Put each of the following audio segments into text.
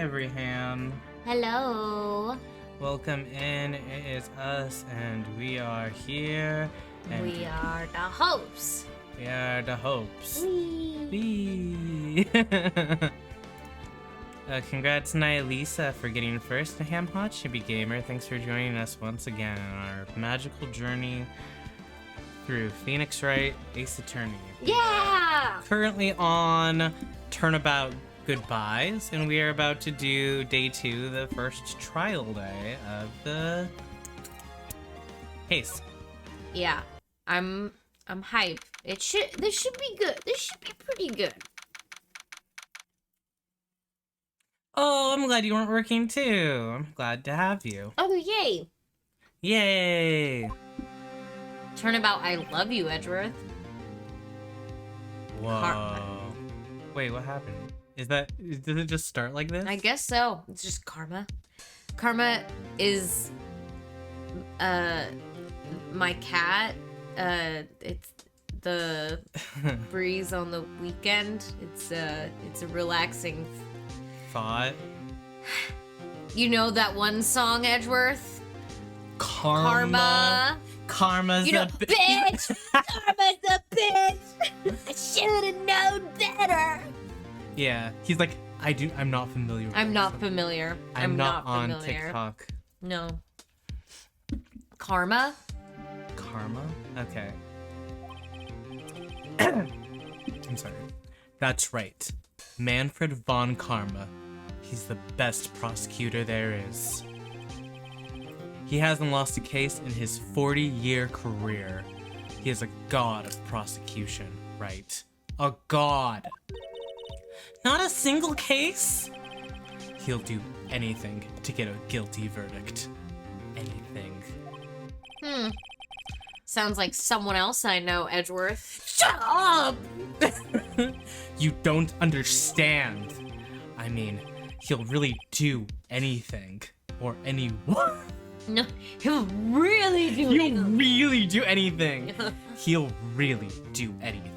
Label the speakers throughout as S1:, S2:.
S1: Everyham.
S2: Hello.
S1: Welcome in. It is us, and we are here. And
S2: We are the hosts.
S1: We are the hopes.
S2: Whee.
S1: Whee! Congrats, Lisa, for getting first to Ham Hot Chibi Gamer. Thanks for joining us once again on our magical journey through Phoenix Wright, Ace Attorney.
S2: Yeah!
S1: Currently on Turnabout Goodbyes, and we are about to do day 2, the first trial day of the case.
S2: Yeah. I'm hyped. This should be good. This should be pretty good.
S1: Oh, I'm glad you weren't working too. I'm glad to have you.
S2: Oh, yay.
S1: Yay!
S2: Turnabout I love you, Edgeworth.
S1: Whoa. Wait, what happened? Does it just start like this?
S2: I guess so. It's just karma. Karma is my cat. It's the breeze on the weekend. It's a relaxing
S1: Thought.
S2: You know that one song, Edgeworth?
S1: Karma. Karma's
S2: You know,
S1: a
S2: bitch! Karma's a bitch! I should've known better!
S1: Yeah, he's like, I'm not familiar with
S2: I'm
S1: this.
S2: not familiar.
S1: I'm not on
S2: familiar.
S1: TikTok.
S2: No. Karma?
S1: Karma? Okay. I'm sorry. That's right. Manfred von Karma. He's the best prosecutor there is. He hasn't lost a case in his 40-year career. He is a god of prosecution, right? A god. Not a single case? He'll do anything to get a guilty verdict. Anything.
S2: Sounds like someone else I know, Edgeworth. Shut up!
S1: You don't understand. I mean, he'll really do anything. Or anyone.
S2: No, he'll really do
S1: He'll
S2: it.
S1: really do anything. He'll really do anything.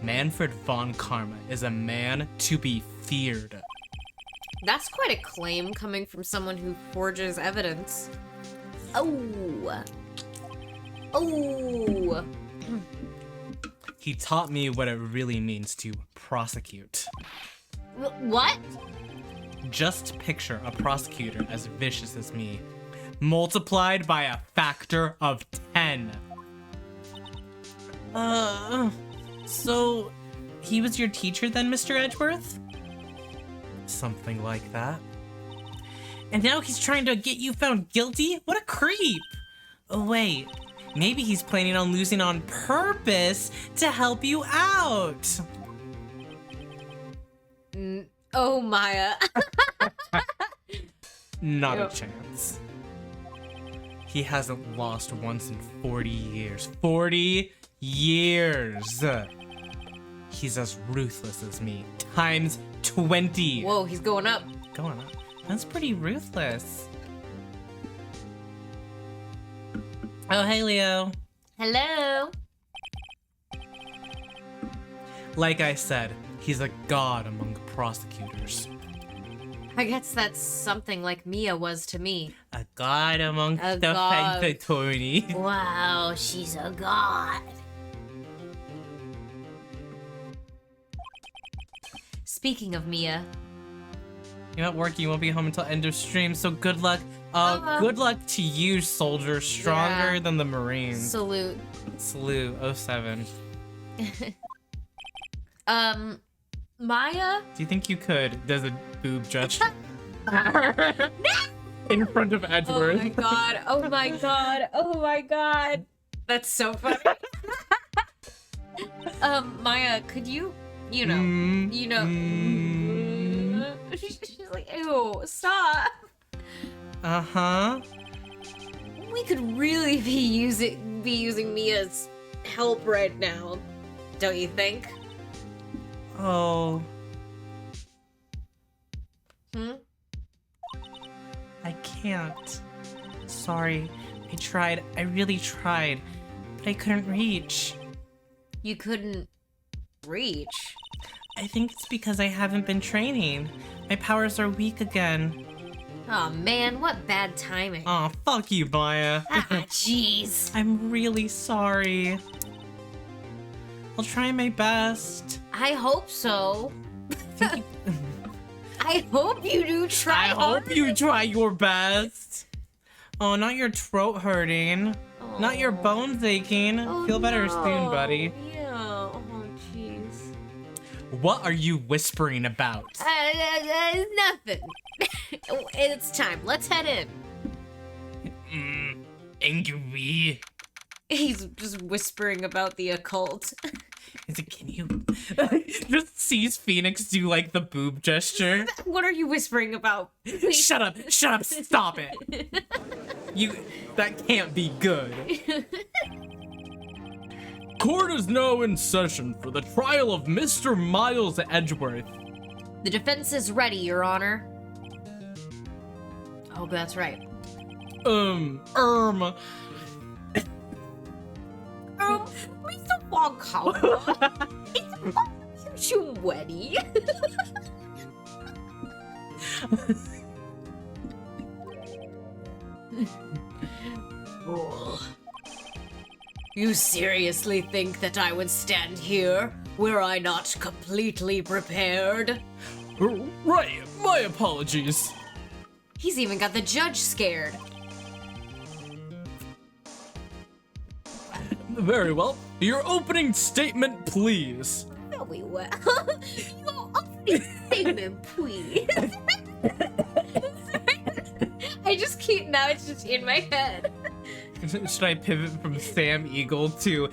S1: Manfred von Karma is a man to be feared.
S2: That's quite a claim coming from someone who forges evidence. Oh. Oh.
S1: He taught me what it really means to prosecute.
S2: What?
S1: Just picture a prosecutor as vicious as me, multiplied by a factor of 10. So he was your teacher then, Mr. Edgeworth? Something like that. And now he's trying to get you found guilty? What a creep! Oh wait, maybe he's planning on losing on purpose to help you out.
S2: Oh, Maya.
S1: Not
S2: Yep.
S1: a chance. He hasn't lost once in 40 years. 40 years! He's as ruthless as me, times 20.
S2: Whoa, he's going up.
S1: Going up. That's pretty ruthless. Oh, hey, Leo.
S2: Hello.
S1: Like I said, he's a god among prosecutors.
S2: I guess that's something like Mia was to me.
S1: A god among
S2: A
S1: the
S2: god.
S1: attorney.
S2: Wow, she's a god. Speaking of Mia,
S1: You're not working, you won't be home until end of stream, so good luck. Good luck to you, soldier. Stronger
S2: Yeah.
S1: than the Marines.
S2: salute.
S1: Salute, 07.
S2: Maya?
S1: Do you think you could? There's a boob judge. In front of
S2: Oh
S1: Edgeworth.
S2: my god, oh my god, oh my god. That's so funny. Maya, could you know, she's like, ew, stop.
S1: Uh-huh.
S2: We could really be using Mia's help right now, don't you think?
S1: Oh, I can't. Sorry. I really tried, but I couldn't reach.
S2: You couldn't reach.
S1: I think it's because I haven't been training. My powers are weak again.
S2: Oh man, what bad timing.
S1: Aw, fuck you, Maya.
S2: Jeez.
S1: I'm really sorry. I'll try my best.
S2: I hope so. I hope you do try
S1: I hope you try your best. Oh, not your throat hurting. Not your bones aching. Feel better soon, buddy.
S2: Yeah. Oh, jeez.
S1: What are you whispering about?
S2: Nothing. It's time. Let's head in.
S1: Angry.
S2: He's just whispering about the occult.
S1: Can you just sees Phoenix do like the boob gesture?
S2: What are you whispering about? Please.
S1: Shut up, stop it. That can't be good. Court is now in session for the trial of Mr. Miles Edgeworth.
S2: The defense is ready, Your Honor. Oh, that's right.
S3: Mr. Wonka, it's you ready?
S2: You seriously think that I would stand here were I not completely prepared?
S1: Right, my apologies.
S2: He's even got the judge scared.
S1: Very well. Your opening statement, please.
S3: Very well. Your opening statement, please.
S2: I just keep, now it's just in my head.
S1: Should I pivot from Sam Eagle to,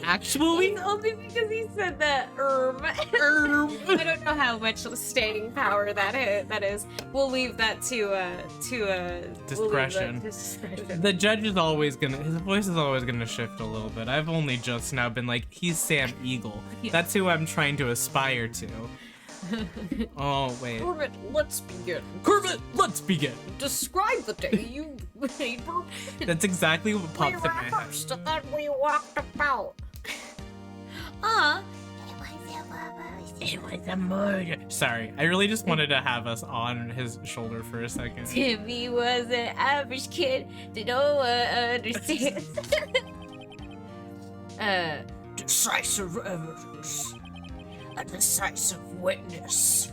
S1: actually?
S2: It's only because he said that, I don't know how much staying power that is. We'll leave that to
S1: Discretion. The judge is always his voice is always gonna shift a little bit. I've only just now been like, he's Sam Eagle. That's who I'm trying to aspire to. Oh, wait.
S3: Kermit, let's begin.
S1: Kermit, let's begin.
S3: Describe the day you made.
S1: That's exactly what popped in my head.
S3: rehearsed and then we walked about.
S1: It was a murder. Sorry, I really just wanted to have us on his shoulder for a second.
S2: Timmy was an average kid that no one understands.
S3: Decisive evidence. A decisive witness.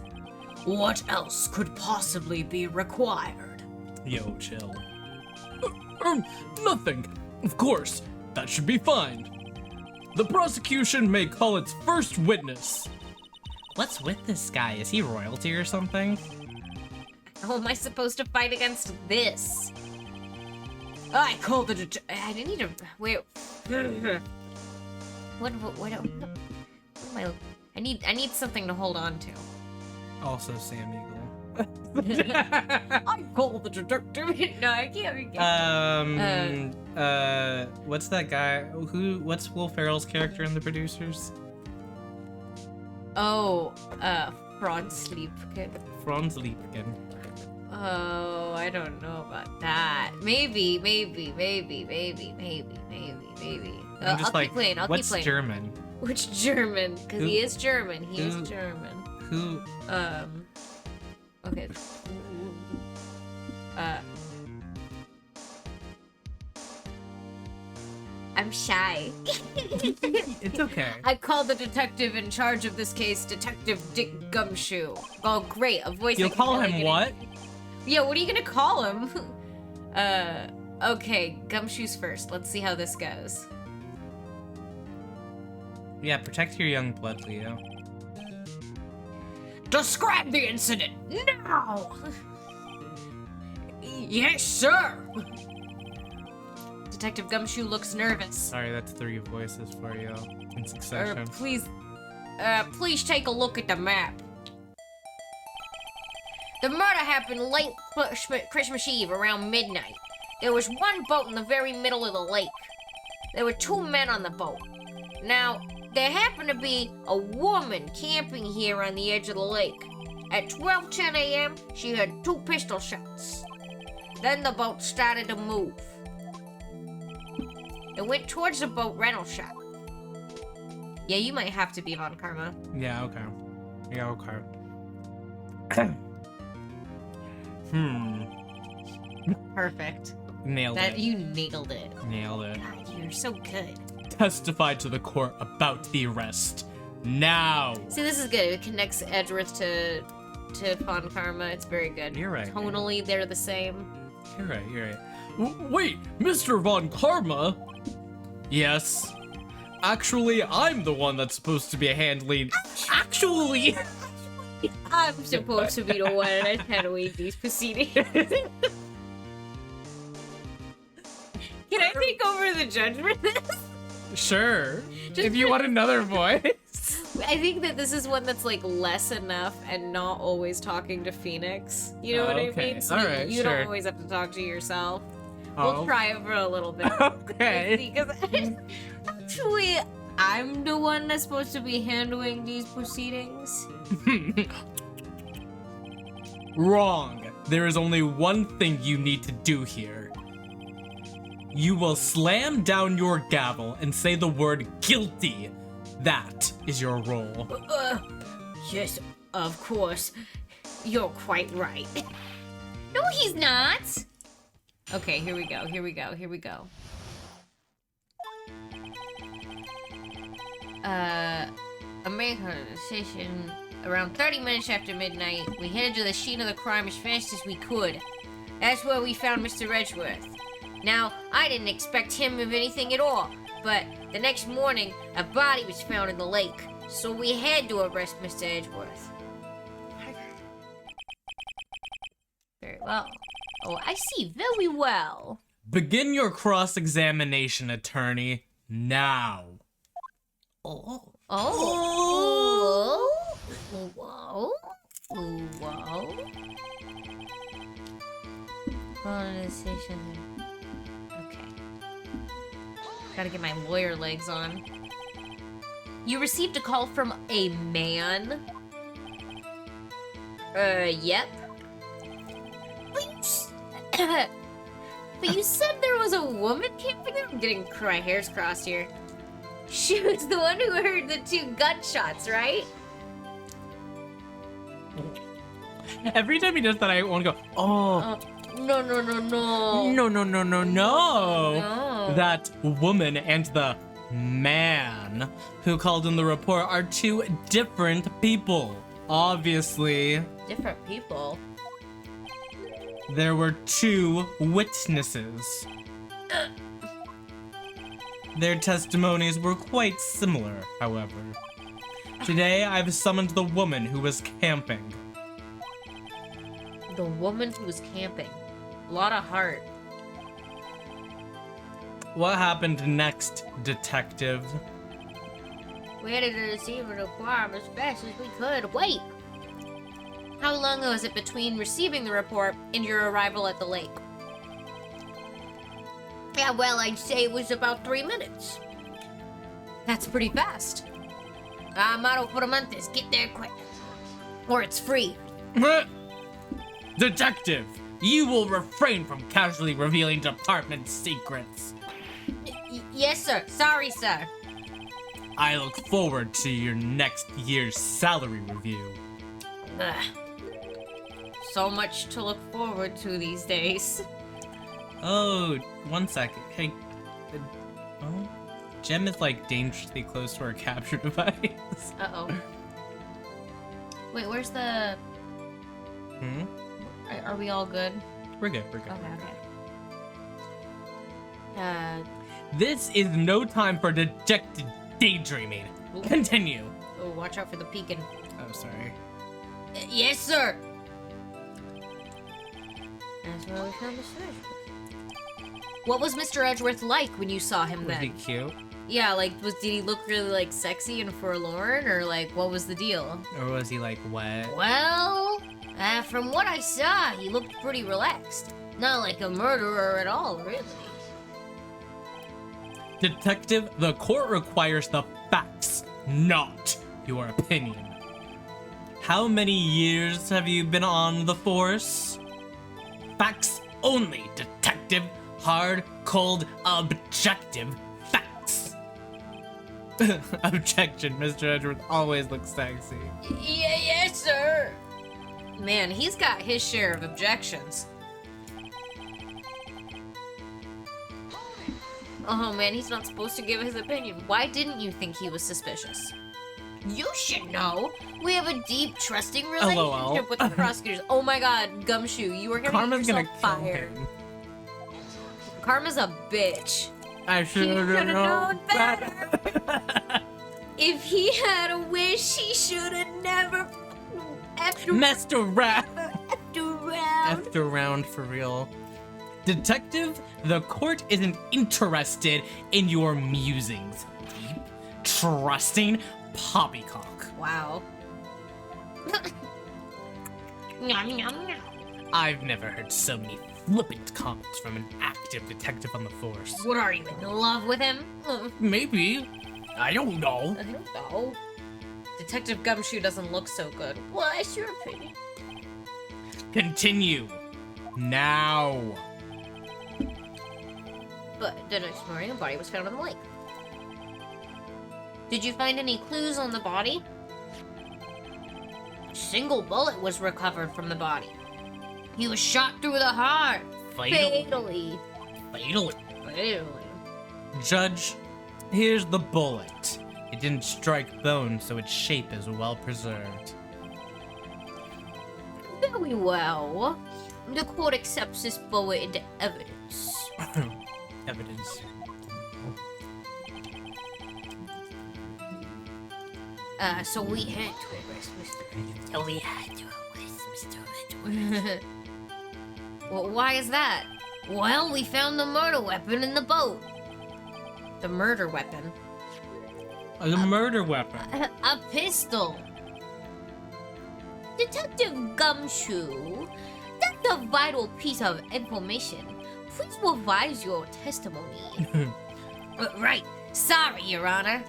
S3: What else could possibly be required?
S1: Yo, chill. Nothing. Of course, that should be fine. The prosecution may call its first witness. What's with this guy? Is he royalty or something?
S2: How am I supposed to fight against this? I call the I need to wait. What am I? I need something to hold on to.
S1: Also Sam Eagle.
S3: I call the detective.
S2: No, I can't.
S1: What's that guy? What's Will Ferrell's character in The Producers?
S2: Oh, Franz Liebken.
S1: Franz Liebken.
S2: Oh, I don't know about that. Maybe.
S1: I'm just
S2: I'll keep playing.
S1: what's German?
S2: Which German? Because he is German. He
S1: who-
S2: is German.
S1: Who?
S2: Okay. I'm shy.
S1: It's okay.
S2: I call the detective in charge of this case Detective Dick Gumshoe. Oh, great. A voice.
S1: You'll
S2: I can
S1: call
S2: really
S1: him
S2: get
S1: what?
S2: Yeah, what are you gonna call him? Okay, Gumshoe's first. Let's see how this goes.
S1: Yeah, protect your young blood, Leo.
S3: Describe the incident now. Yes, sir.
S2: Detective Gumshoe looks nervous.
S1: Sorry, that's 3 voices for you in succession.
S2: Please take a look at the map. The murder happened late Christmas Eve around midnight. There was one boat in the very middle of the lake. There were 2 men on the boat. Now, there happened to be a woman camping here on the edge of the lake. At 12:10 a.m., she heard 2 pistol shots. Then the boat started to move. It went towards the boat rental shop. Yeah, you might have to be Von Karma.
S1: Yeah, okay. Yeah, okay.
S2: Perfect.
S1: Nailed it.
S2: You nailed it.
S1: Nailed it.
S2: God, you're so good.
S1: Testify to the court about the arrest. Now.
S2: See, this is good. It connects Edgeworth to Von Karma. It's very good.
S1: You're right.
S2: Tonally, they're the same.
S1: You're right, you're right. Wait, Mr. Von Karma? Yes. Actually, I'm the one that's supposed to be handling... Actually!
S2: I'm supposed to be the one that's handling these proceedings. Can I take over the judge for this?
S1: Sure.
S2: Just
S1: if you want another voice.
S2: I think that this is one that's like less enough and not always talking to Phoenix. You know what I
S1: Okay.
S2: mean? So
S1: Alright,
S2: you
S1: sure.
S2: don't always have to talk to yourself.
S1: Oh.
S2: We'll try it for a little bit.
S1: Okay.
S2: Because actually, I'm the one that's supposed to be handling these proceedings.
S1: Wrong. There is only one thing you need to do here. You will slam down your gavel and say the word guilty. That is your role.
S2: Yes, of course. You're quite right. No, he's not. Okay, here we go. I made her decision around 30 minutes after midnight. We headed to the scene of the crime as fast as we could. That's where we found Mr. Edgeworth. Now, I didn't expect him of anything at all, but the next morning, a body was found in the lake, so we had to arrest Mr. Edgeworth. Very well. Oh, I see very well.
S1: Begin your cross-examination, attorney. Now.
S2: Oh. Whoa. Okay. Gotta get my lawyer legs on. You received a call from a man? Yep. But you said there was a woman camping there? I'm getting my hairs crossed here. She was the one who heard the 2 gunshots, right?
S1: Every time he does that, I want to go, oh.
S2: No.
S1: No. That woman and the man who called in the report are 2 different people. Obviously.
S2: Different people.
S1: There were 2 witnesses. Their testimonies were quite similar, however. Today, I've summoned the woman who was camping.
S2: The woman who was camping. A lot of heart.
S1: What happened next, detective?
S2: We headed to the scene of the crime as fast as we could. Wait! How long was it between receiving the report and your arrival at the lake? Yeah, well, I'd say it was about 3 minutes. That's pretty fast. Motto for the month is get there quick. Or it's free.
S1: Detective, you will refrain from casually revealing department secrets.
S2: Yes, sir. Sorry, sir.
S1: I look forward to your next year's salary review.
S2: Ugh. So much to look forward to these days.
S1: Oh, 1 second. Hey, oh, Gem is like dangerously close to our capture device.
S2: Uh-oh. Wait, where's the... Are we all good?
S1: We're good.
S2: Okay.
S1: This is no time for dejected daydreaming.
S2: Ooh.
S1: Continue.
S2: Oh, watch out for the peeking.
S1: Oh, sorry.
S2: Yes, sir. That's where we found Mr. Edgeworth. What was Mr. Edgeworth like when you saw him
S1: Was
S2: then?
S1: he cute?
S2: Yeah, like, did he look really, like, sexy and forlorn, or, like, what was the deal?
S1: Or was he like wet?
S2: Well, from what I saw, he looked pretty relaxed. Not like a murderer at all, really.
S1: Detective, the court requires the facts, not your opinion. How many years have you been on the force? Facts only, detective. Hard, cold, objective facts. Objection, Mr. Edgeworth always looks sexy.
S2: Yes, sir. Man, he's got his share of objections. Oh man, he's not supposed to give his opinion. Why didn't you think he was suspicious? You should know. We have a deep, trusting relationship
S1: LOL.
S2: with the prosecutors. Oh my god, Gumshoe, you are gonna
S1: Karma's
S2: get
S1: gonna
S2: yourself
S1: kill
S2: fired.
S1: him.
S2: Karma's a bitch.
S1: I should have
S2: should've
S1: known
S2: known
S1: better.
S2: If he had a wish, he should have never
S1: Messed around.
S2: around.
S1: Effed around for real. Detective, the court isn't interested in your musings. Deep, trusting poppycock.
S2: Wow. Nom, nom, nom.
S1: I've never heard so many flippant comments from an active detective on the force.
S2: What are you, in love with him?
S1: Maybe. I don't know.
S2: I don't know. Detective Gumshoe doesn't look so good. What's your opinion?
S1: Continue. Now.
S2: But the next morning, a body was found in the lake. Did you find any clues on the body? A single bullet was recovered from the body. He was shot through the heart. Fatally.
S1: Fatally.
S2: Fatally.
S1: Judge, here's the bullet. It didn't strike bone, so its shape is well preserved.
S2: Very well. The court accepts this bullet into evidence.
S1: Evidence.
S2: So we had to arrest Mr. So we had to arrest Mr. Edwards. Well, why is that? Well, we found the murder weapon in the boat. The murder weapon?
S1: The murder weapon.
S2: A pistol. Detective Gumshoe, that's a vital piece of information. Please revise your testimony. Right. Sorry, Your Honor.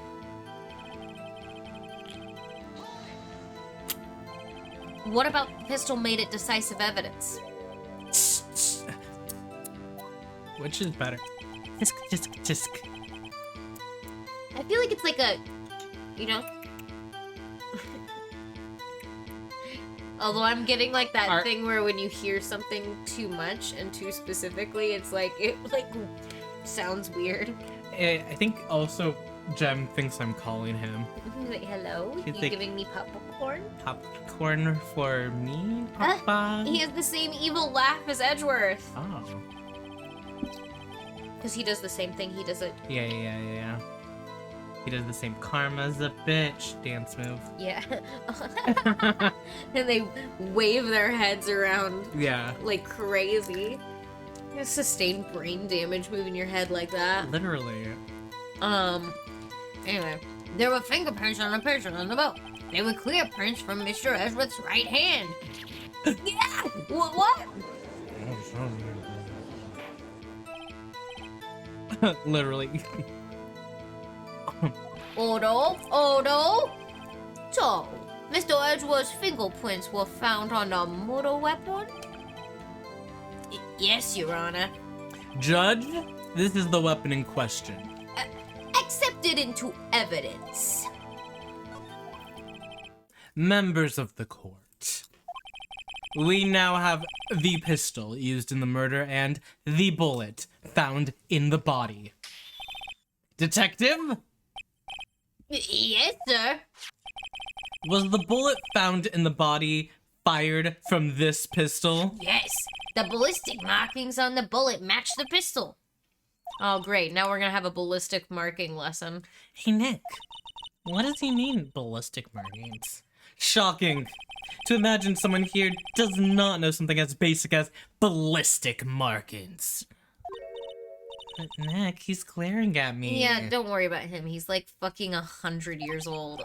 S2: What about the pistol made it decisive evidence?
S1: Which is better? Tisk.
S2: I feel like it's like a, you know? Although I'm getting like that thing where when you hear something too much and too specifically, it's like, it like sounds weird.
S1: I think also Jem thinks I'm calling him.
S2: He's like, hello?
S1: He's
S2: You
S1: like-
S2: giving me popcorn?
S1: Popcorn for me, Papa?
S2: He has the same evil laugh as Edgeworth.
S1: Oh.
S2: Because he does the same thing. He does it.
S1: Yeah. He does the same karma as a bitch dance move.
S2: Yeah. And they wave their heads around
S1: Yeah.
S2: like crazy. You sustain brain damage moving your head like that.
S1: Literally.
S2: Anyway, there were fingerprints on the person on the boat. They were clear prints from Mr. Edgeworth's right hand. Yeah! What?
S1: Literally.
S2: Odo? So, Mr. Edgeworth's fingerprints were found on the murder weapon? Yes, Your Honor.
S1: Judge, this is the weapon in question.
S2: Accepted into evidence.
S1: Members of the court. We now have the pistol used in the murder and the bullet found in the body. Detective?
S2: Yes, sir.
S1: Was the bullet found in the body fired from this pistol?
S2: Yes. The ballistic markings on the bullet match the pistol. Oh, great. Now we're gonna have a ballistic marking lesson.
S1: Hey, Nick. What does he mean, ballistic markings? Shocking. To imagine someone here does not know something as basic as ballistic markings. But Nick, he's glaring at me.
S2: Yeah, don't worry about him. He's like fucking 100 years old.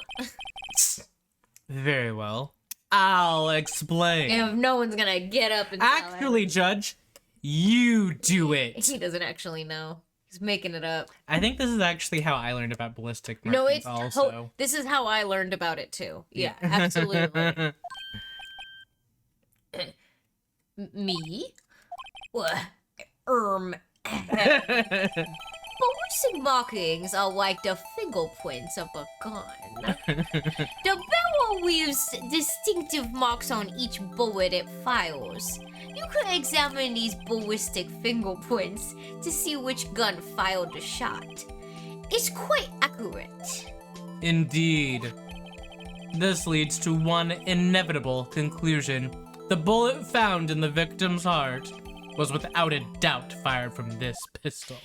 S1: Very well. I'll explain.
S2: And no one's gonna get up and tell
S1: Actually,
S2: him.
S1: Judge, you do it.
S2: He doesn't actually know. He's making it up.
S1: I think this is actually how I learned about ballistic
S2: No,
S1: markings
S2: it's
S1: also.
S2: this is how I learned about it too. Yeah, absolutely. Me? What? Ballistic markings are like the fingerprints of a gun. The barrel show weaves distinctive marks on each bullet it fires. You could examine these ballistic fingerprints to see which gun fired the shot. It's quite accurate.
S1: Indeed. This leads to one inevitable conclusion. The bullet found in the victim's heart was without a doubt fired from this pistol.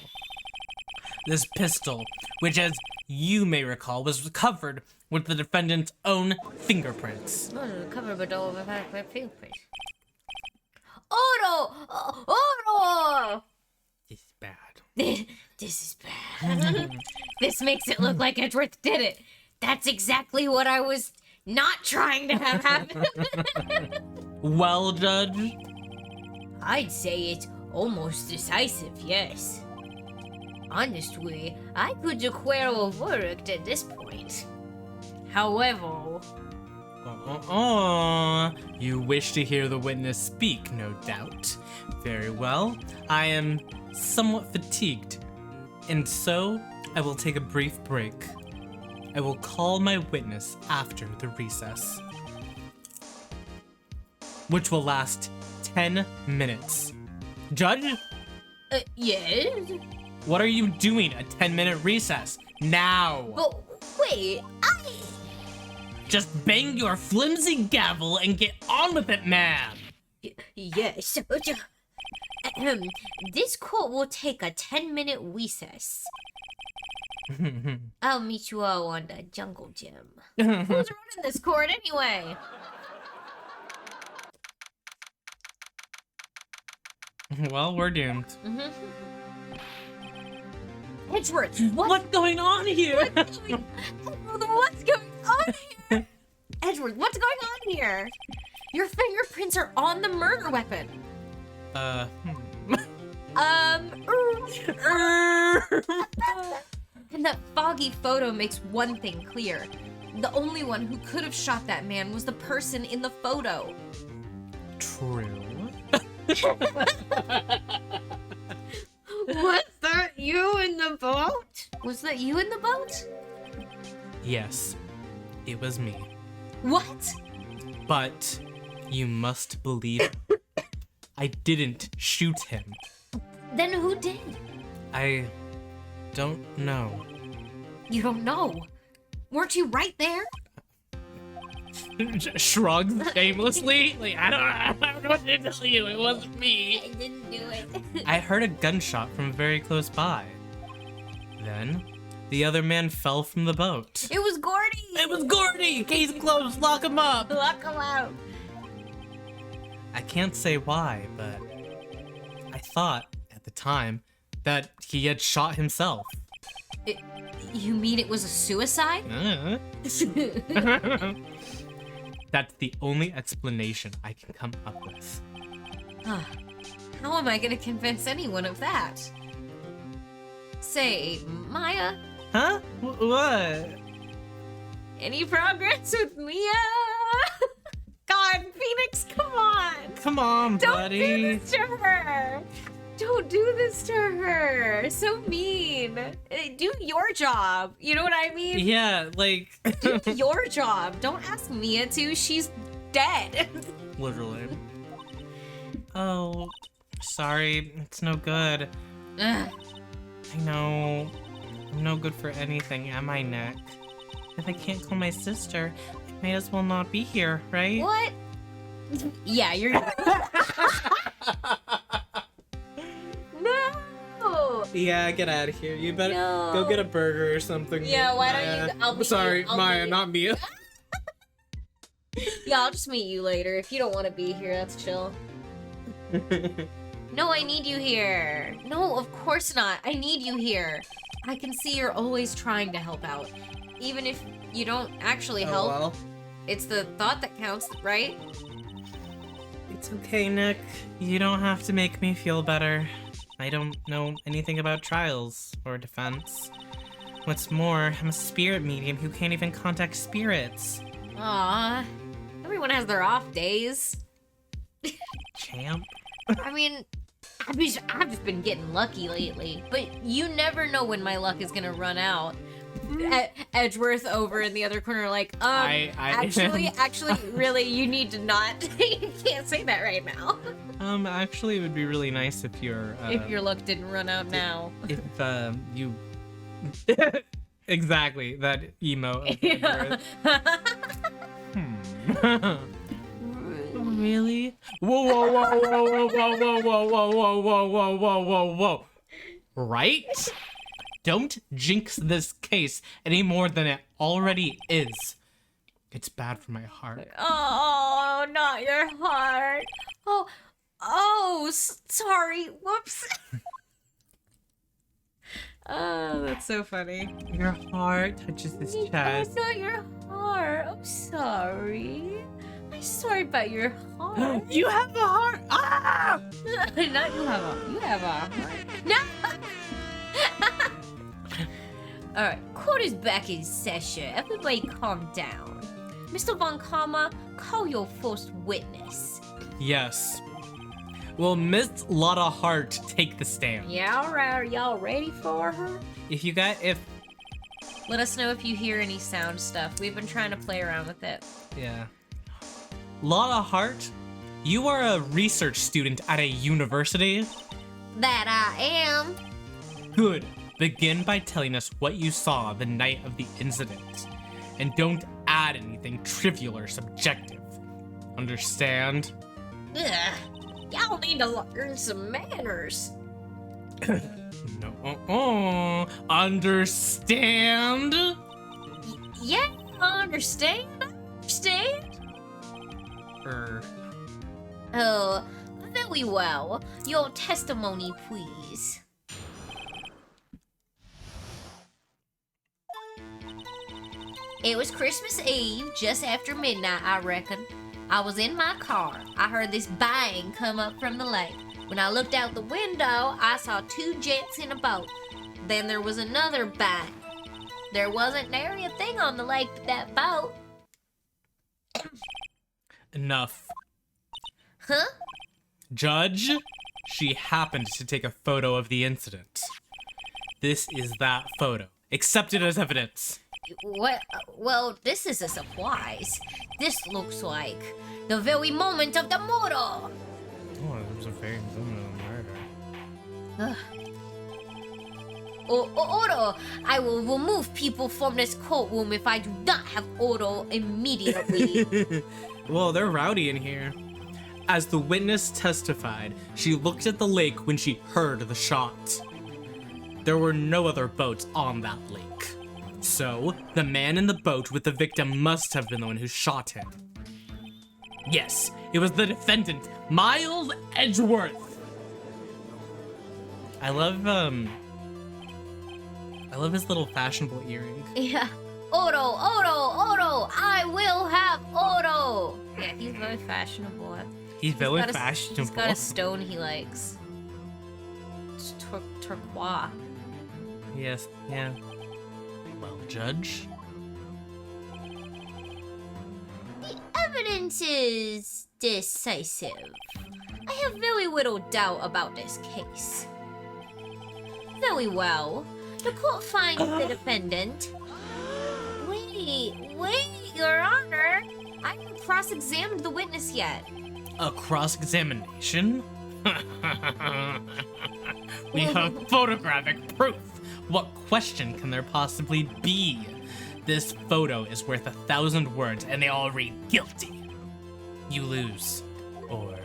S1: This pistol, which as you may recall, was covered with the defendant's own fingerprints.
S2: Covered with all of my fingerprints. Oh no! Oh no!
S1: This is bad.
S2: This is bad. This makes it look like Edgeworth did it. That's exactly what I was not trying to have happen.
S1: Well, Judge?
S2: I'd say it's almost decisive, yes. Honestly, I could declare a verdict at this point. However...
S1: You wish to hear the witness speak, no doubt. Very well. I am somewhat fatigued, and so I will take a brief break. I will call my witness after the recess, which will last 10 minutes. Judge?
S2: Yes?
S1: What are you doing? A 10-minute recess. Now!
S2: But wait,
S1: Just bang your flimsy gavel and get on with it, man!
S2: Yes. This court will take a 10-minute recess. I'll meet you all on the jungle gym. Who's running this court anyway?
S1: Well, we're doomed.
S2: Edgeworth,
S1: What's going on here?
S2: What's going on here? Edgeworth, what's going on here? Your fingerprints are on the murder weapon. And that foggy photo makes one thing clear. The only one who could have shot that man was the person in the photo.
S1: True.
S2: Was that you in the boat? Was that you in the boat?
S1: Yes, it was me.
S2: What?
S1: But you must believe I didn't shoot him.
S2: Then who did?
S1: I don't know.
S2: You don't know? Weren't you right there?
S1: Shrugs aimlessly. Like, I don't know what to tell you. It wasn't me.
S2: I didn't do it.
S1: I heard a gunshot from very close by. Then, the other man fell from the boat.
S2: It was Gordy!
S1: It was Gordy! Case closed, lock him up!
S2: Lock him out.
S1: I can't say why, but I thought, at the time, that he had shot himself.
S2: You mean it was a suicide?
S1: That's the only explanation I can come up with.
S2: How am I gonna convince anyone of that? Say, Maya,
S1: Huh? What?
S2: any progress with Mia? God, Phoenix, come on!
S1: Come on,
S2: Don't
S1: buddy.
S2: do this to her! Don't do this to her! So mean! Do your job! You know what I mean?
S1: Yeah, like...
S2: Do your job! Don't ask Mia to, she's dead!
S1: Literally. Oh, sorry. It's no good.
S2: Ugh.
S1: I know. I'm no good for anything, am I, Nick? If I can't call my sister, I may as well not be here, right?
S2: What? Yeah, you're. No.
S1: Yeah, get out of here. You better
S2: No.
S1: go get a burger or something.
S2: Yeah, why don't you? I'll meet
S1: Sorry,
S2: you. I'll
S1: Maya,
S2: meet
S1: not Mia.
S2: Yeah, I'll just meet you later. If you don't want to be here, that's chill. No, I need you here. No, of course not. I need you here. I can see you're always trying to help out. Even if you don't actually help,
S1: well.
S2: it's the thought that counts, right?
S1: It's okay, Nick. You don't have to make me feel better. I don't know anything about trials or defense. What's more, I'm a spirit medium who can't even contact spirits.
S2: Aw, everyone has their off days.
S1: Champ.
S2: I mean, I've just been getting lucky lately, but you never know when my luck is gonna run out. Edgeworth over in the other corner, like, actually, really, you need to not. You can't say that right now.
S1: Actually, it would be really nice if your
S2: if your luck didn't run out now.
S1: If you exactly that emo. Really? Whoa, whoa, whoa, whoa, whoa, whoa, whoa, whoa, whoa, whoa, whoa, whoa, whoa, whoa. Right? Don't jinx this case any more than it already is. It's bad for my heart.
S2: Oh, not your heart. Sorry. Whoops. Oh, that's so funny.
S1: Your heart touches his chest.
S2: Oh, not your heart. I'm sorry. I'm sorry about your heart.
S1: You have a heart. Ah!
S2: Not you have a heart. No. All right, court is back in session. Everybody calm down. Mr. Von Karma, call your first witness.
S1: Yes. Will Miss Lotta Hart take the stand?
S2: Yeah, all right. Are y'all ready for her? Let us know if you hear any sound stuff. We've been trying to play around with it.
S1: Yeah. Lotta Hart, you are a research student at a university?
S2: That I am.
S1: Good. Begin by telling us what you saw the night of the incident. And don't add anything trivial or subjective. Understand?
S2: Ugh. Y'all need to learn some manners.
S1: No. Understand?
S2: Yeah, understand? Oh, very well. Your testimony, please. It was Christmas Eve, just after midnight, I reckon. I was in my car. I heard this bang come up from the lake. When I looked out the window, I saw two jets in a boat. Then there was another bang. There wasn't nary a thing on the lake but that boat.
S1: Enough.
S2: Huh?
S1: Judge, she happened to take a photo of the incident. This is that photo. Accept it as evidence.
S2: What? Well, this is a surprise. This looks like the very moment of the murder.
S1: Oh, it was a very moment of murder.
S2: Order! I will remove people from this courtroom if I do not have order immediately.
S1: Well, they're rowdy in here. As the witness testified, she looked at the lake when she heard the shot. There were no other boats on that lake. So, the man in the boat with the victim must have been the one who shot him. Yes, it was the defendant, Miles Edgeworth. I love his little fashionable earring.
S2: Yeah. Order! I will have order! Yeah, he's very fashionable.
S1: He's very fashionable.
S2: He's got a stone he likes. It's turquoise.
S1: Yes, yeah. Well, Judge?
S2: The evidence is decisive. I have very little doubt about this case. Very well. The court finds the defendant. Wait, Your Honor. I haven't cross-examined the witness yet.
S1: A cross-examination? We have photographic proof. What question can there possibly be? This photo is worth 1,000 words and they all read guilty. You lose. Or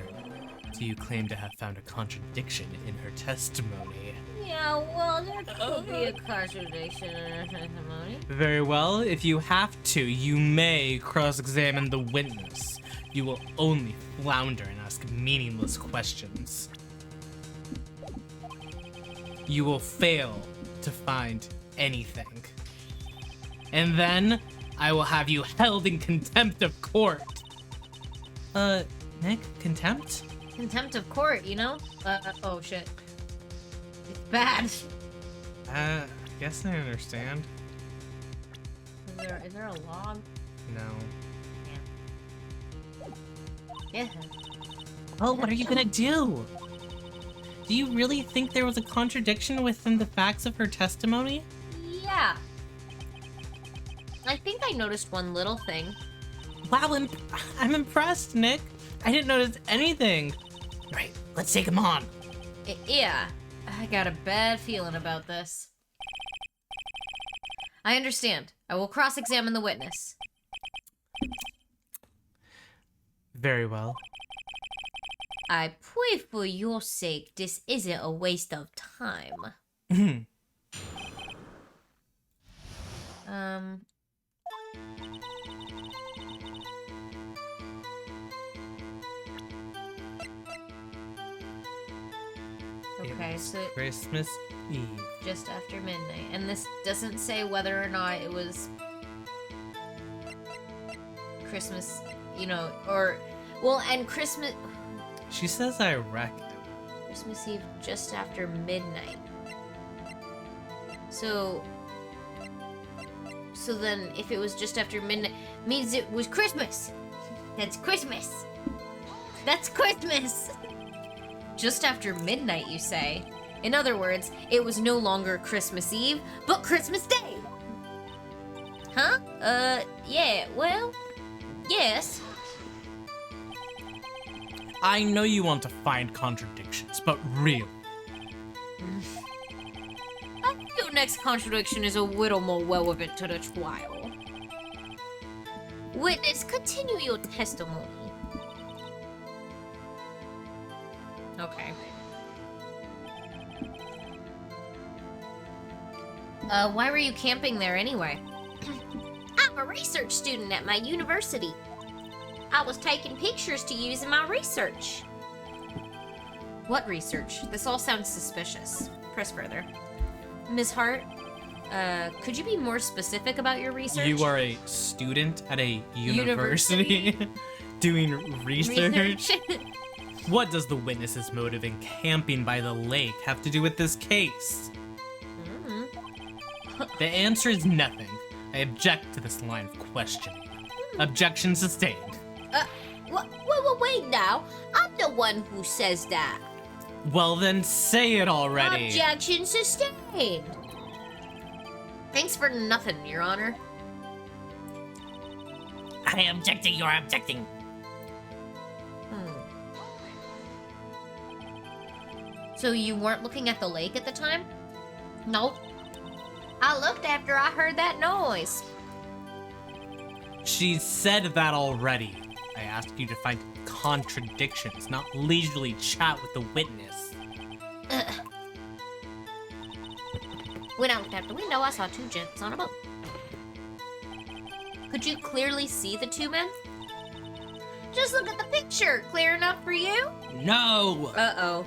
S1: do you claim to have found a contradiction in her testimony?
S2: Yeah, well, there could be a contradiction in her testimony.
S1: Very well. If you have to, you may cross-examine the witness. You will only flounder and ask meaningless questions. You will fail to find anything. And then I will have you held in contempt of court. Nick, contempt?
S2: Contempt of court, you know? Oh shit. It's bad.
S1: I guess I understand.
S2: Is there a log?
S1: No.
S2: Yeah.
S1: Well, what are you gonna do? Do you really think there was a contradiction within the facts of her testimony?
S2: Yeah. I think I noticed one little thing.
S1: Wow, I'm impressed, Nick. I didn't notice anything. Right, let's take him on.
S2: Yeah, I got a bad feeling about this. I understand. I will cross-examine the witness.
S1: Very well.
S2: I pray for your sake this isn't a waste of time. Okay, so
S1: Christmas Eve.
S2: just after midnight. And this doesn't say whether or not it was Christmas, you know, or... Well, and Christmas...
S1: She says I reckon.
S2: Christmas Eve just after midnight. So then if it was just after midnight, means it was Christmas. That's Christmas. That's Christmas. Just after midnight, you say. In other words, it was no longer Christmas Eve, but Christmas Day. Huh? Yeah, well, yes.
S1: I know you want to find contradictions, but really.
S2: I think your next contradiction is a little more relevant to the trial. Witness, continue your testimony. Okay. Why were you camping there anyway? I'm a research student at my university. I was taking pictures to use in my research. What research? This all sounds suspicious. Press further. Ms. Hart, could you be more specific about your research?
S1: You are a student at a university doing research? What does the witness's motive in camping by the lake have to do with this case? The answer is nothing. I object to this line of questioning. Objection sustained.
S2: Wait now. I'm the one who says that.
S1: Well then say it already.
S2: Objection sustained. Thanks for nothing, Your Honor.
S1: I object to your objecting.
S2: So you weren't looking at the lake at the time? Nope. I looked after I heard that noise.
S1: She said that already. I asked you to find contradictions, not leisurely chat with the witness.
S2: When I looked out the window, I saw two gents on a boat. Could you clearly see the two men? Just look at the picture. Clear enough for you?
S1: No!
S2: Uh-oh.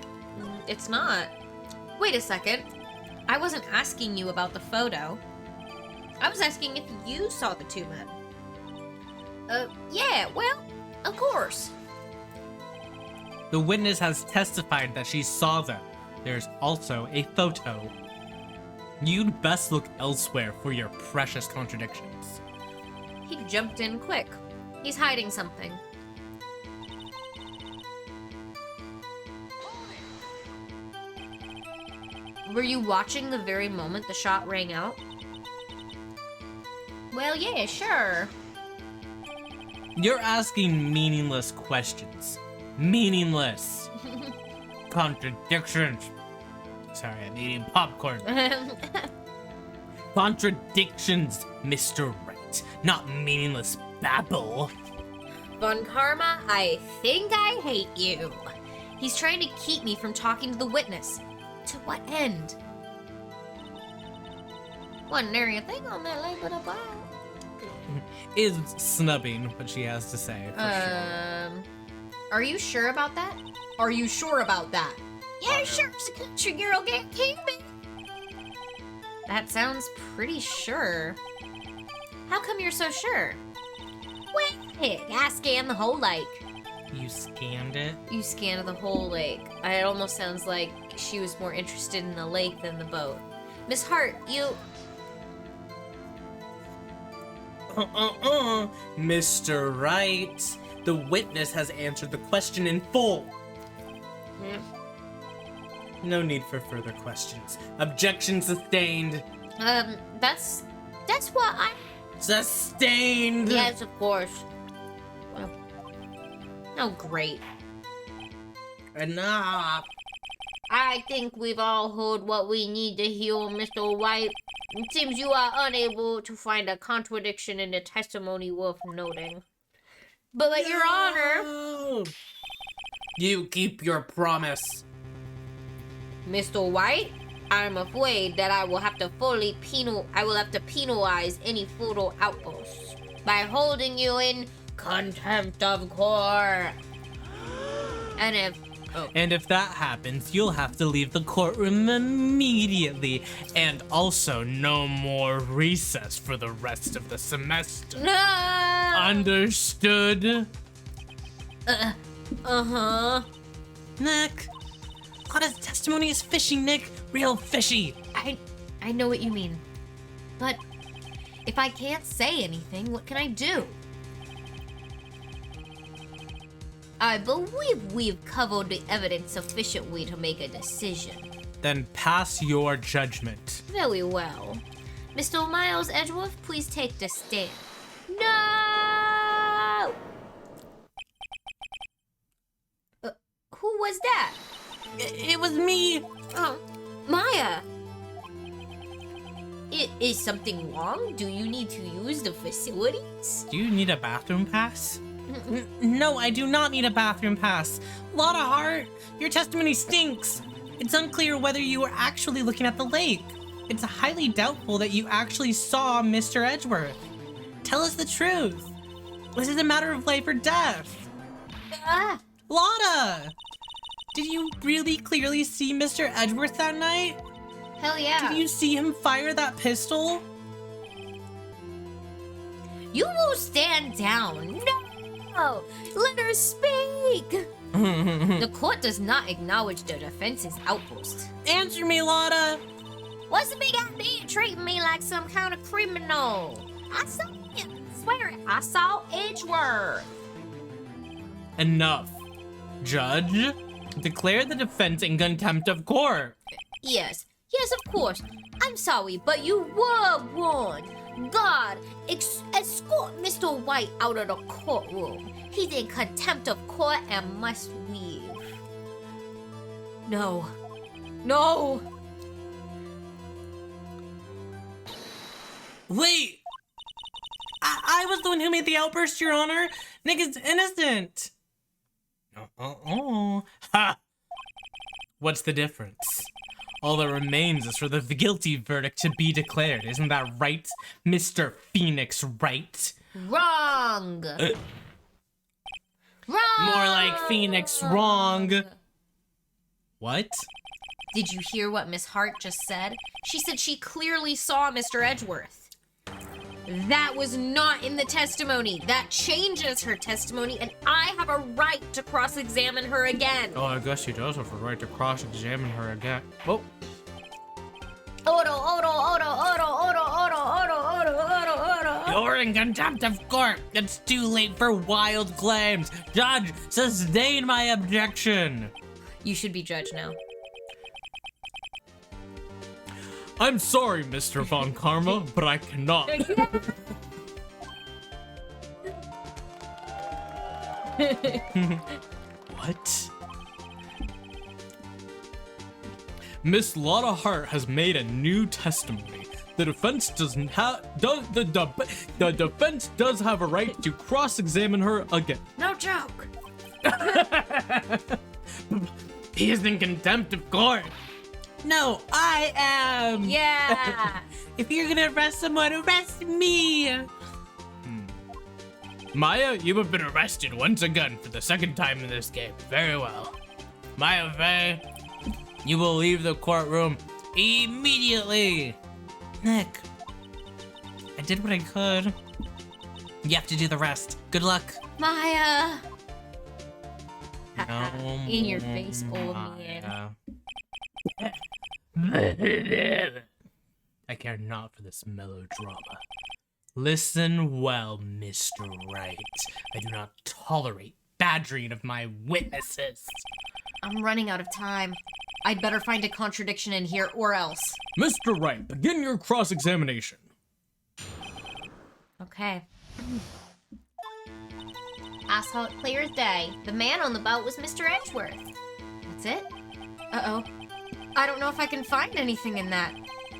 S2: It's not. Wait a second. I wasn't asking you about the photo. I was asking if you saw the two men. Yeah, well, of course.
S1: The witness has testified that she saw them. There's also a photo. You'd best look elsewhere for your precious contradictions.
S2: He jumped in quick. He's hiding something. Were you watching the very moment the shot rang out? Well, yeah, sure.
S1: You're asking meaningless questions. Meaningless. Contradictions. Sorry, I'm eating popcorn. Contradictions, Mr. Wright. Not meaningless babble.
S2: Von Karma, I think I hate you. He's trying to keep me from talking to the witness. To what end? Wasn't there a thing on that label about?
S1: Is snubbing what she has to say, for sure.
S2: Are you sure about that? Are you sure about that? Yeah, sure, it's a country girl get camping. That sounds pretty sure. How come you're so sure? Well, I scanned the whole lake.
S1: You scanned it?
S2: You scanned the whole lake. It almost sounds like she was more interested in the lake than the boat. Miss Hart, you...
S1: Mr. Wright, the witness has answered the question in full. No need for further questions. Objection sustained.
S2: That's what
S1: Sustained!
S2: Yes, of course. Oh, great.
S1: Enough!
S2: I think we've all heard what we need to hear, Mr. White. It seems you are unable to find a contradiction in the testimony worth noting. But, Your Honor...
S1: No! You keep your promise.
S2: Mr. White, I'm afraid that I will have to penalize any further outbursts by holding you in contempt of court. And if
S1: that happens, you'll have to leave the courtroom immediately. And also no more recess for the rest of the semester.
S2: No!
S1: Understood?
S2: Uh-huh.
S1: Nick. Claudia's testimony is fishy, Nick. Real fishy.
S2: I know what you mean. But if I can't say anything, what can I do? I believe we've covered the evidence sufficiently to make a decision.
S1: Then pass your judgment.
S2: Very well. Mr. Miles Edgeworth, please take the stand. No! Who was that?
S1: It was me.
S2: Oh, Maya. Is something wrong? Do you need to use the facilities?
S1: Do you need a bathroom pass? No, I do not need a bathroom pass. Lot of heart, your testimony stinks. It's unclear whether you were actually looking at the lake. It's highly doubtful that you actually saw Mr. Edgeworth. Tell us the truth. This is a matter of life or death. Lotta! Did you really clearly see Mr. Edgeworth that night?
S2: Hell yeah.
S1: Did you see him fire that pistol?
S2: You will stand down. No! Let her speak! The court does not acknowledge the defense's outburst.
S1: Answer me, Lotta!
S2: What's the big idea treating me like some kind of criminal? I saw him. Swear it. I saw Edgeworth.
S1: Enough. Judge, declare the defense in contempt of court.
S2: Yes, of course. I'm sorry, but you were warned. God, escort Mr. White out of the courtroom. He's in contempt of court and must leave. No.
S1: Wait! I was the one who made the outburst, Your Honor. Nick is innocent. Ha! What's the difference? All that remains is for the guilty verdict to be declared. Isn't that right, Mr. Phoenix Wright?
S2: Wrong! Wrong!
S1: More like Phoenix wrong. What?
S2: Did you hear what Miss Hart just said? She said she clearly saw Mr. Edgeworth. That was not in the testimony. That changes her testimony, and I have a right to cross-examine her again.
S1: Oh, I guess she does have a right to cross-examine her again. Oh.
S2: Order.
S1: You're in contempt of court. It's too late for wild claims. Judge, sustain my objection.
S2: You should be judge now.
S1: I'm sorry, Mr. Von Karma, but I cannot. What? Miss Lotta Hart has made a new testimony. The defense doesn't have the defense does have a right to cross-examine her again.
S2: No joke.
S1: He is in contempt of court. No, I am.
S2: Yeah.
S1: If you're gonna arrest someone, arrest me. Maya, you have been arrested once again for the second time in this game. Very well. Maya Faye, you will leave the courtroom immediately. Nick, I did what I could. You have to do the rest. Good luck.
S2: Maya.
S1: No
S2: In your face, old
S1: Maya.
S2: man.
S1: I care not for this melodrama. Listen well, Mr. Wright. I do not tolerate badgering of my witnesses.
S2: I'm running out of time. I'd better find a contradiction in here or else.
S1: Mr. Wright, begin your cross-examination.
S2: Okay. I saw it clear as day. The man on the boat was Mr. Edgeworth. That's it? Uh-oh. I don't know if I can find anything in that,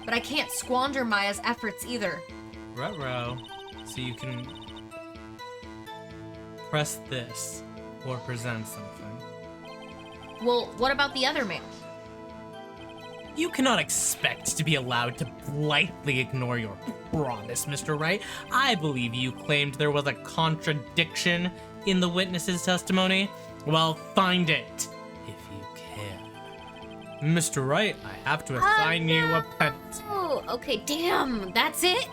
S2: but I can't squander Maya's efforts either.
S1: Ruh-roh. So you can press this or present something.
S2: Well, what about the other man?
S1: You cannot expect to be allowed to blithely ignore your promise, Mr. Wright. I believe you claimed there was a contradiction in the witness's testimony. Well, find it, if you can. Mr. Wright, I have to assign you a penalty.
S2: Oh, okay, damn, that's it?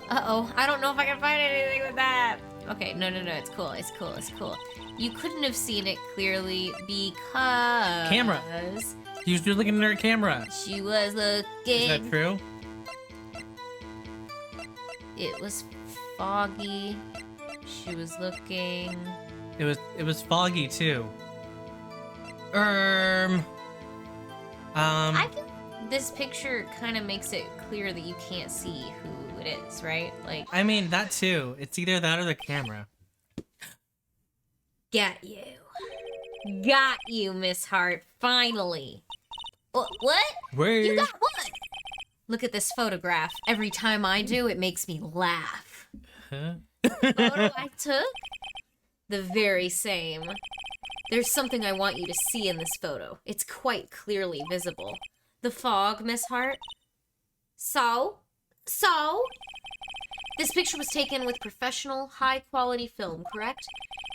S2: Uh-oh, I don't know if I can find anything with that. Okay, no, it's cool, it's cool, it's cool. You couldn't have seen it clearly because...
S1: Camera. He was just looking at her camera.
S2: She was looking...
S1: Is that true?
S2: It was foggy. She was looking...
S1: It was foggy, too.
S2: I think this picture kind of makes it clear that you can't see who it is, right? Like...
S1: I mean, that too. It's either that or the camera.
S2: Got you. Got you, Miss Hart. Finally. What?
S1: Wait.
S2: You got what? Look at this photograph. Every time I do, it makes me laugh.
S1: Huh?
S2: Photo I took? The very same. There's something I want you to see in this photo. It's quite clearly visible. The fog, Miss Hart. So? This picture was taken with professional, high-quality film, correct?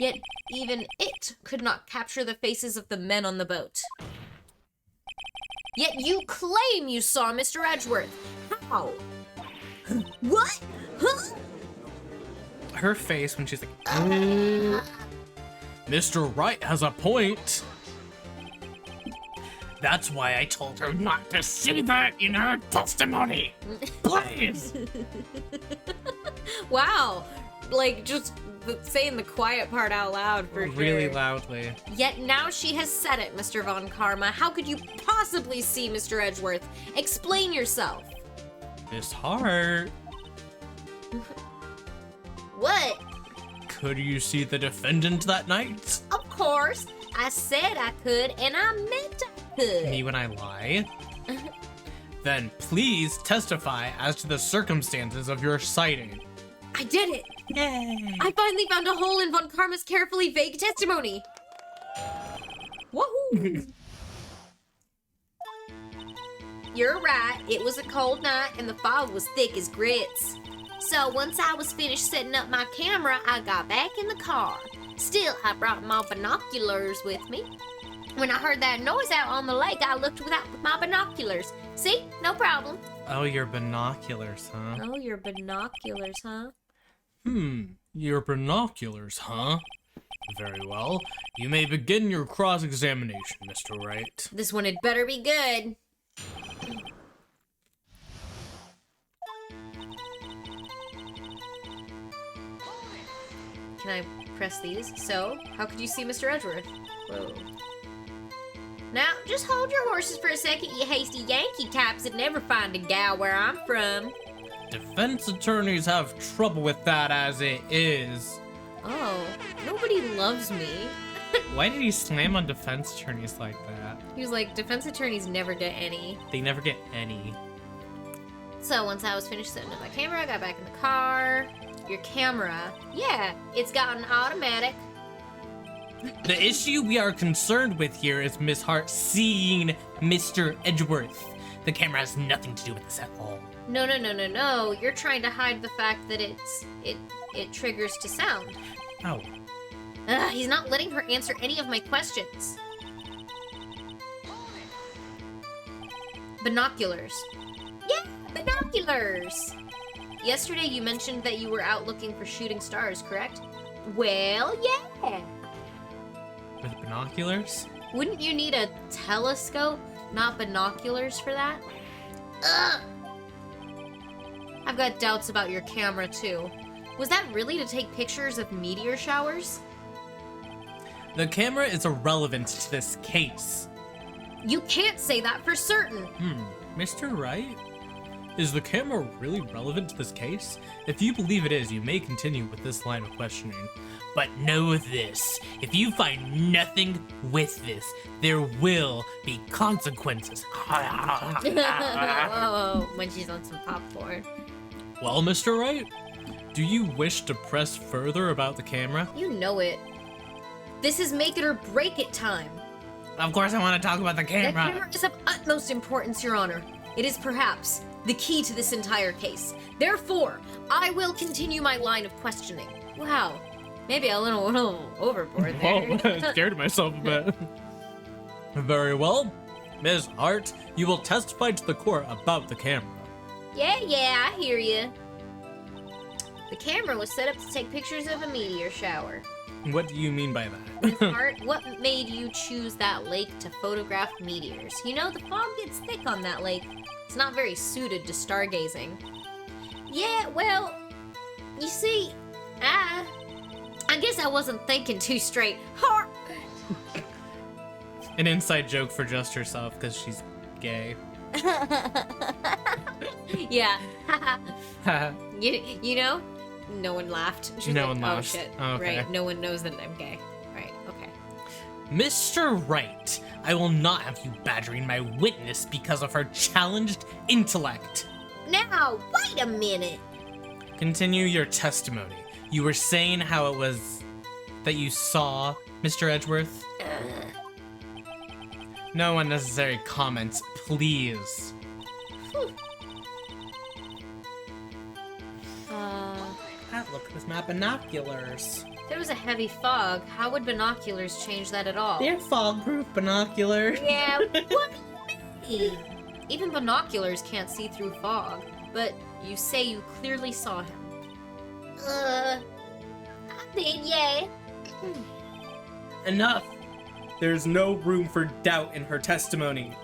S2: Yet even it could not capture the faces of the men on the boat. Yet you claim you saw Mr. Edgeworth. How? What? Huh?
S1: Her face when she's like, Mr. Wright has a point. That's why I told her not to see that in her testimony. Please.
S2: Wow. Like, just saying the quiet part out loud for
S1: Really
S2: sure.
S1: loudly.
S2: Yet now she has said it, Mr. Von Karma. How could you possibly see Mr. Edgeworth? Explain yourself.
S1: Miss Hart,
S2: What?
S1: could you see the defendant that night?
S2: Of course. I said I could, and I meant I could.
S1: Me when I lie? Then please testify as to the circumstances of your sighting.
S2: I did it.
S1: Yay!
S2: I finally found a hole in Von Karma's carefully vague testimony. Woohoo! You're right. It was a cold night and the fog was thick as grits. So once I was finished setting up my camera, I got back in the car. Still, I brought my binoculars with me. When I heard that noise out on the lake, I looked with my binoculars. See? No problem.
S1: Oh, your binoculars, huh?
S2: Oh, your binoculars, huh?
S1: Your binoculars, huh? Very well. You may begin your cross-examination, Mr. Wright.
S2: This one had better be good. Can I press these? So, how could you see Mr. Edgeworth? Whoa. Now, just hold your horses for a second, you hasty Yankee types that never find a gal where I'm from.
S1: Defense attorneys have trouble with that as it is.
S2: Oh, nobody loves me.
S1: Why did he slam on defense attorneys like that?
S2: He was like, defense attorneys never get any.
S1: They never get any.
S2: So once I was finished setting up my camera, I got back in the car. Your camera, yeah, it's got an automatic.
S1: The issue we are concerned with here is Miss Hart seeing Mr. Edgeworth. The camera has nothing to do with this at all.
S2: No. You're trying to hide the fact that it triggers to sound.
S1: Oh.
S2: He's not letting her answer any of my questions. Binoculars. Yeah, binoculars! Yesterday you mentioned that you were out looking for shooting stars, correct? Well, yeah.
S1: With binoculars?
S2: Wouldn't you need a telescope, not binoculars for that? Ugh! I've got doubts about your camera, too. Was that really to take pictures of meteor showers?
S1: The camera is irrelevant to this case.
S2: You can't say that for certain.
S1: Mr. Wright? Is the camera really relevant to this case? If you believe it is, you may continue with this line of questioning. But know this, if you find nothing with this, there will be consequences.
S2: Whoa, when she's on some popcorn.
S1: Well, Mr. Wright, do you wish to press further about the camera?
S2: You know it. This is make it or break it time.
S1: Of course I want to talk about the
S2: That
S1: camera.
S2: camera is of utmost importance, Your Honor. It is perhaps the key to this entire case. Therefore, I will continue my line of questioning. Wow, maybe a little overboard there.
S1: Oh, I scared myself a bit. Very well. Ms. Hart, you will testify to the court about the camera.
S2: Yeah, I hear you. The camera was set up to take pictures of a meteor shower.
S1: What do you mean by that?
S2: Ms. Hart, what made you choose that lake to photograph meteors? You know, the fog gets thick on that lake. It's not very suited to stargazing. Yeah, well, you see, I guess I wasn't thinking too straight. Hart!
S1: An inside joke for just herself because she's gay.
S2: Yeah. you know? No one laughed. She was
S1: No
S2: like,
S1: one laughed.
S2: Oh shit.
S1: Oh, okay.
S2: Right, no one knows that I'm gay. Right, okay.
S1: Mr. Wright, I will not have you badgering my witness because of her challenged intellect.
S2: Now, wait a minute.
S1: Continue your testimony. You were saying how it was that you saw Mr. Edgeworth? No unnecessary comments, please. Look with my binoculars.
S2: There was a heavy fog. How would binoculars change that at all?
S1: They're fog-proof binoculars.
S2: Yeah, what do you mean? Even binoculars can't see through fog, but you say you clearly saw him. I did, yeah.
S1: Enough. There's no room for doubt in her testimony.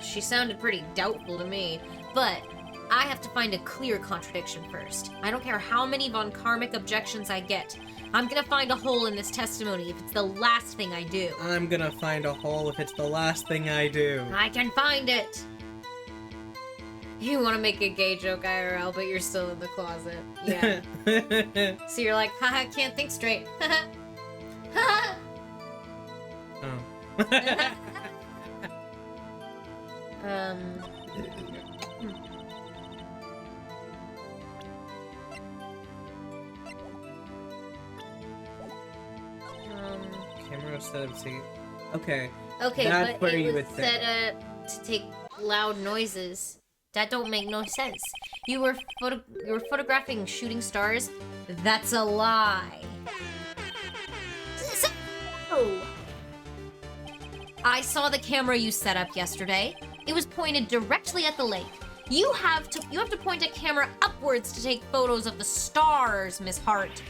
S2: She sounded pretty doubtful to me, but I have to find a clear contradiction first. I don't care how many von Karmic objections I get. I'm gonna find a hole in this testimony if it's the last thing I do.
S1: I'm gonna find a hole if it's the last thing I do.
S2: I can find it! You want to make a gay joke IRL, but you're still in the closet. Yeah. So you're like, haha, can't think straight. Haha.
S1: Oh. Camera set up to... Okay.
S2: Okay,
S1: That's
S2: but
S1: where
S2: it
S1: you
S2: was
S1: would think.
S2: set up to take loud noises. That don't make no sense. You were photographing shooting stars? That's a lie. So, I saw the camera you set up yesterday. It was pointed directly at the lake. You have to point a camera upwards to take photos of the stars, Miss Hart.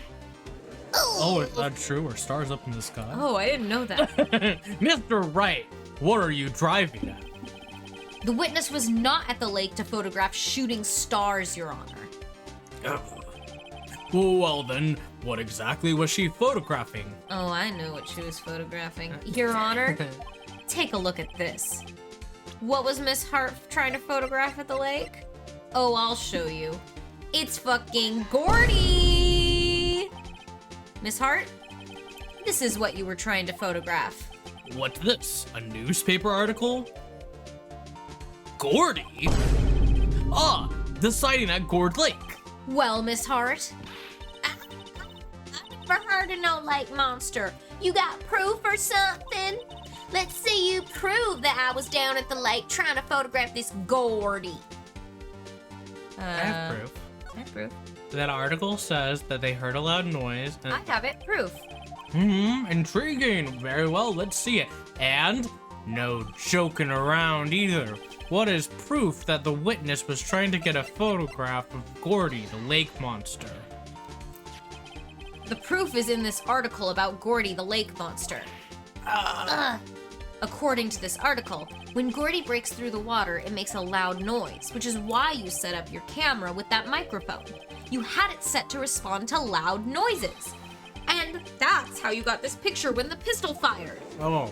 S1: Oh, is that true? Are stars up in the sky?
S2: Oh, I didn't know that.
S1: Mr. Wright, what are you driving at?
S2: The witness was not at the lake to photograph shooting stars, Your Honor.
S1: Well then, what exactly was she photographing?
S2: Oh, I know what she was photographing. Your Honor, take a look at this. What was Miss Hart trying to photograph at the lake? Oh, I'll show you. It's fucking Gordy! Miss Hart, this is what you were trying to photograph.
S1: What's this? A newspaper article? Gordy? Ah, the sighting at Gourd Lake.
S2: Well, Miss Hart, I never heard of no lake monster. You got proof or something? Let's see you prove that I was down at the lake trying to photograph this Gordy.
S1: I have proof.
S2: I have proof.
S1: That article says that they heard a loud noise.
S2: I have it. Proof.
S1: Intriguing. Very well, let's see it. And no joking around either. What is proof that the witness was trying to get a photograph of Gordy, the lake monster?
S2: The proof is in this article about Gordy, the lake monster. According to this article, when Gordy breaks through the water, it makes a loud noise, which is why you set up your camera with that microphone. You had it set to respond to loud noises. And that's how you got this picture when the pistol fired.
S1: Oh.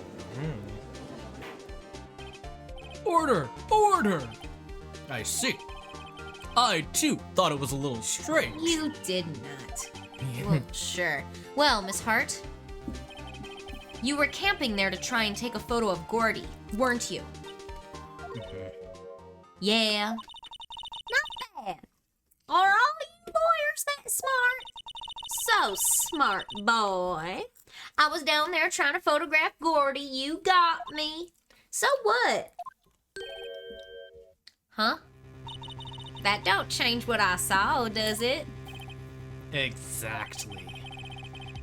S1: Order! Order! I see. I, too, thought it was a little strange.
S2: You did not. Well, sure. Well, Miss Hart, you were camping there to try and take a photo of Gordy, weren't you? Yeah.
S3: Not bad. Are all you boys that smart? So smart, boy. I was down there trying to photograph Gordy. You got me. So what?
S2: Huh? That don't change what I saw, does it?
S1: Exactly.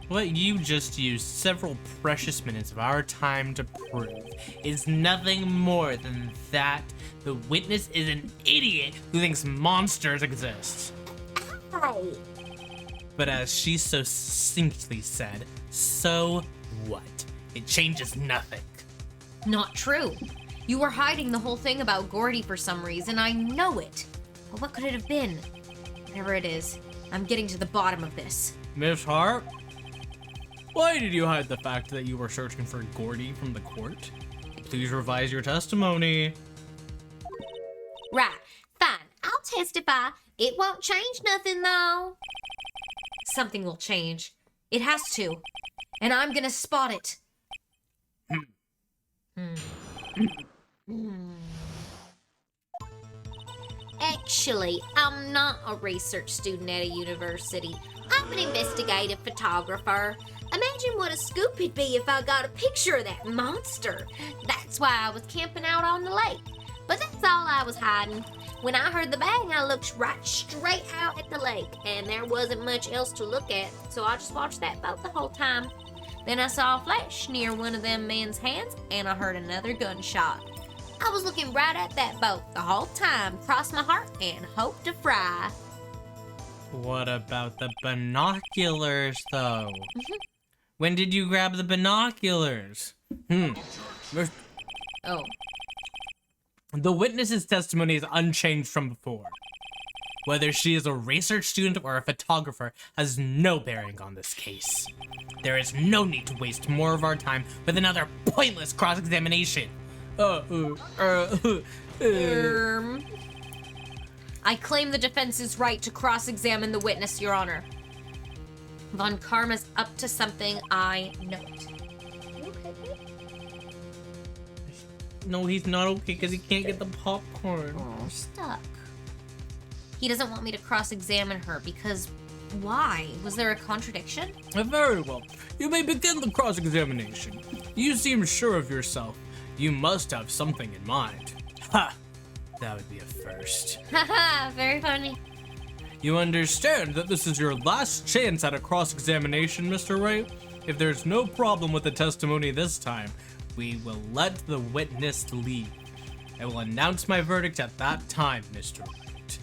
S1: What you just used several precious minutes of our time to prove is nothing more than that the witness is an idiot who thinks monsters exist.
S3: Hey.
S1: But as she so succinctly said, so what? It changes nothing.
S2: Not true. You were hiding the whole thing about Gordy for some reason. I know it. But what could it have been? Whatever it is, I'm getting to the bottom of this.
S1: Miss Hart? Why did you hide the fact that you were searching for Gordy from the court? Please revise your testimony.
S3: Right. Fine. I'll testify. It won't change nothing, though.
S2: Something will change. It has to. And I'm gonna spot it.
S3: Actually, I'm not a research student at a university. I'm an investigative photographer. Imagine what a scoop it'd be if I got a picture of that monster. That's why I was camping out on the lake. But that's all I was hiding. When I heard the bang, I looked right straight out at the lake, and there wasn't much else to look at, so I just watched that boat the whole time. Then I saw a flash near one of them men's hands, and I heard another gunshot. I was looking right at that boat the whole time, crossed my heart, and hoped to fry.
S1: What about the binoculars, though? When did you grab the binoculars?
S2: Oh.
S1: The witness's testimony is unchanged from before. Whether she is a research student or a photographer has no bearing on this case. There is no need to waste more of our time with another pointless cross-examination.
S2: I claim the defense's right to cross-examine the witness, Your Honor. Von Karma's up to something, I note.
S1: No, he's not okay because he can't get the popcorn.
S2: Oh, stuck. He doesn't want me to cross-examine her because why? Was there a contradiction?
S1: Very well. You may begin the cross-examination. You seem sure of yourself. You must have something in mind. Ha! That would be a first.
S2: Haha, very funny.
S1: You understand that this is your last chance at a cross-examination, Mr. Wright? If there's no problem with the testimony this time, we will let the witness leave. I will announce my verdict at that time, Mr. Wright.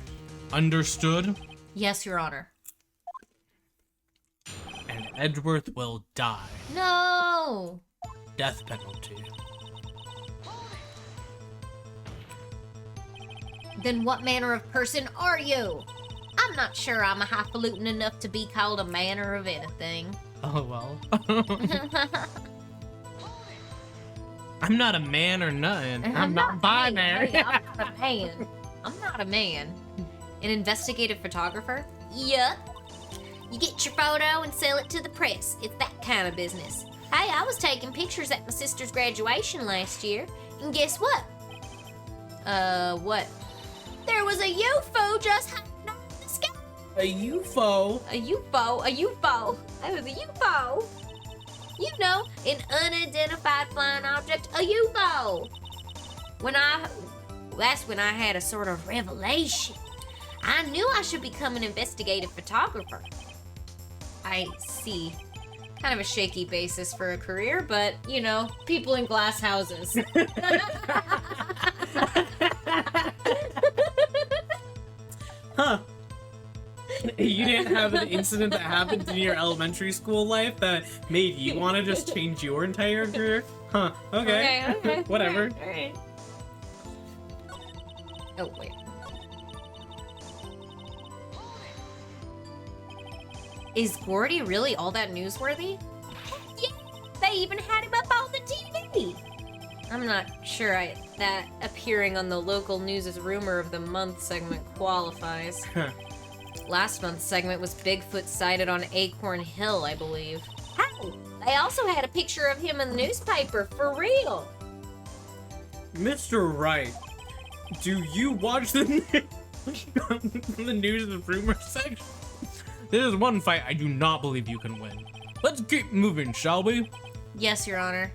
S1: Understood?
S2: Yes, Your Honor.
S1: And Edgeworth will die.
S2: No!
S1: Death penalty.
S2: Then what manner of person are you? I'm not sure I'm a highfalutin enough to be called a manner of anything.
S1: Oh, well. I'm not a man or nothing. I'm not binary.
S2: Hey, I'm not a man. I'm not a man. An investigative photographer?
S3: Yup. You get your photo and sell it to the press. It's that kind of business. Hey, I was taking pictures at my sister's graduation last year, and guess what?
S2: What?
S3: There was a UFO just hanging out in the sky.
S1: A UFO?
S2: A UFO? A UFO?
S3: It was a UFO. You know, an unidentified flying object, a UFO. That's when I had a sort of revelation. I knew I should become an investigative photographer.
S2: I see. Kind of a shaky basis for a career, but, you know, people in glass houses.
S1: Huh. You didn't have an incident that happened in your elementary school life that made you want to just change your entire career? Huh. Okay.
S2: Okay.
S1: Whatever.
S2: All right. Oh, wait. Is Gordy really all that newsworthy?
S3: Yeah, they even had him up on the TV.
S2: I'm not sure that appearing on the local news' rumor of the month segment qualifies. Last month's segment was Bigfoot sighted on Acorn Hill, I believe.
S3: Hey, they also had a picture of him in the newspaper, for real.
S1: Mr. Wright, do you watch the the news and rumor section? This is one fight I do not believe you can win. Let's keep moving, shall we?
S2: Yes, Your Honor.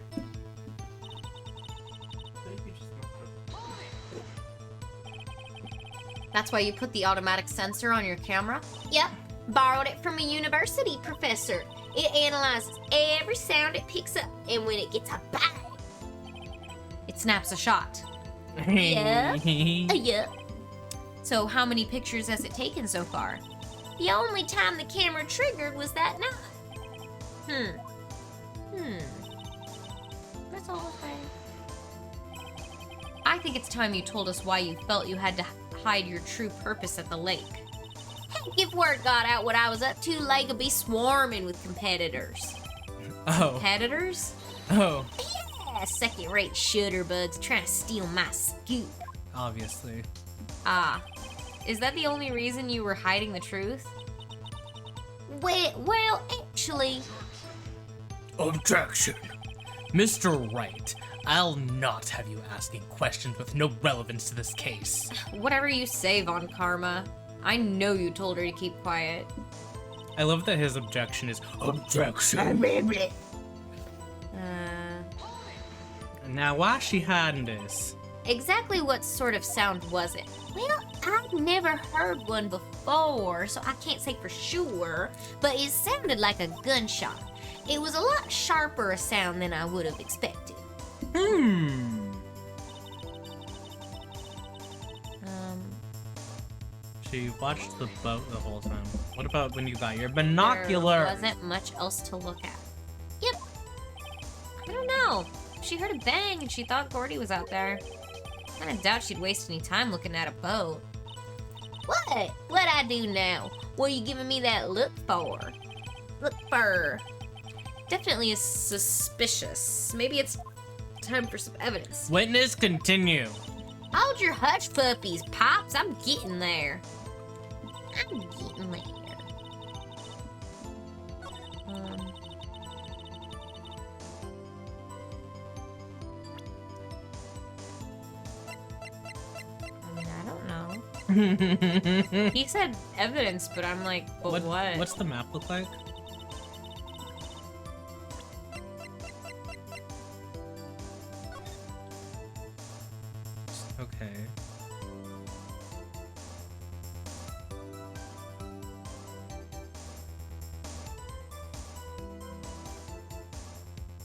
S2: That's why you put the automatic sensor on your camera?
S3: Yep, borrowed it from a university professor. It analyzes every sound it picks up, and when it gets a bang,
S2: It snaps a shot.
S3: Yeah. yeah.
S2: So how many pictures has it taken so far?
S3: The only time the camera triggered was that night.
S2: That's all okay. I think it's time you told us why you felt you had to hide your true purpose at the lake.
S3: Heck, if word got out what I was up to, lake would be swarming with competitors.
S1: Oh.
S2: Competitors?
S1: Oh.
S3: Yeah, second-rate shutterbugs trying to steal my scoop.
S1: Obviously.
S2: Ah. Is that the only reason you were hiding the truth?
S3: Well, actually...
S1: Objection. Mr. Wright, I'll not have you asking questions with no relevance to this case.
S2: Whatever you say, Von Karma. I know you told her to keep quiet.
S1: I love that his objection is objection. Now, why she hiding this?
S2: Exactly what sort of sound was it?
S3: Well, I've never heard one before, so I can't say for sure, but it sounded like a gunshot. It was a lot sharper a sound than I would have expected.
S1: She watched the boat the whole time. What about when you got your binocular?
S2: There wasn't much else to look at.
S3: Yep.
S2: I don't know. She heard a bang and she thought Gordy was out there. I doubt she'd waste any time looking at a boat.
S3: What? What'd I do now? What are you giving me that look for? Look for?
S2: Definitely is suspicious. Maybe it's time for some evidence.
S1: Witness continue.
S3: Hold your hush puppies, Pops. I'm getting there. I'm getting there.
S2: I don't know. He said evidence, but I'm like, but what?
S1: What's the map look like? Okay.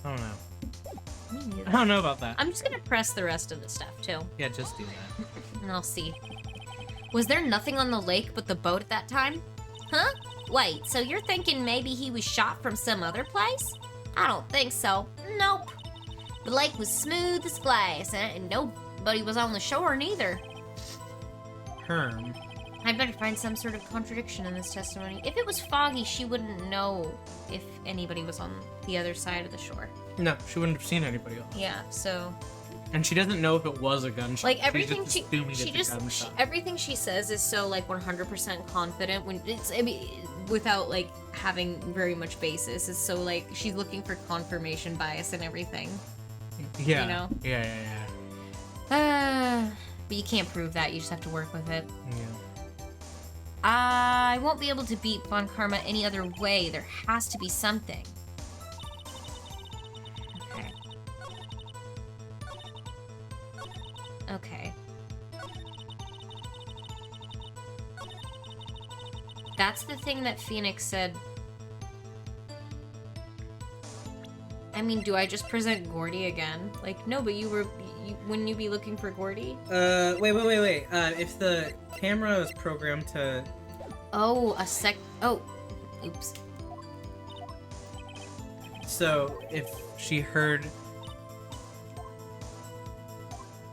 S1: I don't know. I don't know about that.
S2: I'm just gonna press the rest of the stuff too.
S1: Yeah, just do that.
S2: And I'll see. Was there nothing on the lake but the boat at that time?
S3: Huh? Wait, so you're thinking maybe he was shot from some other place? I don't think so. Nope. The lake was smooth as glass, and nobody was on the shore neither.
S1: Herm.
S2: I better find some sort of contradiction in this testimony. If it was foggy, she wouldn't know if anybody was on the other side of the shore.
S1: No, she wouldn't have seen anybody else.
S2: Yeah, so
S1: And she doesn't know if it was a gunshot.
S2: like everything
S1: She's just assuming it's a gunshot.
S2: everything she says is so like 100% confident when it's without like having very much basis. It's so like she's looking for confirmation bias and everything.
S1: Yeah.
S2: You know?
S1: Yeah.
S2: But you can't prove that. You just have to work with it.
S1: Yeah.
S2: I won't be able to beat Von Karma any other way. There has to be something. Okay. That's the thing that Phoenix said. I mean, do I just present Gordy again? Like, no, but wouldn't you be looking for Gordy?
S1: Wait. If the camera is programmed to...
S2: Oh, oops.
S1: So, if she heard...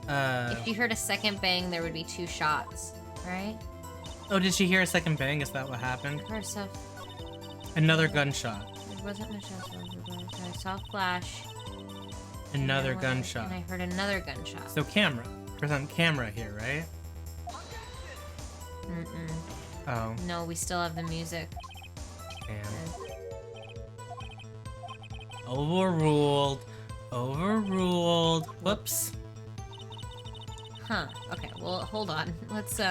S2: If she heard a second bang, there would be 2 shots, right?
S1: Oh, did she hear a second bang? Is that what happened?
S2: I heard stuff.
S1: Another gunshot.
S2: It wasn't much else. I saw a flash.
S1: Another gunshot.
S2: And I heard another gunshot.
S1: So camera. There's on camera here, right?
S2: Mm-mm.
S1: Oh,
S2: No, we still have the music.
S1: damn. Overruled. Overruled. Whoops.
S2: Huh. Okay, well, hold on. Let's, Go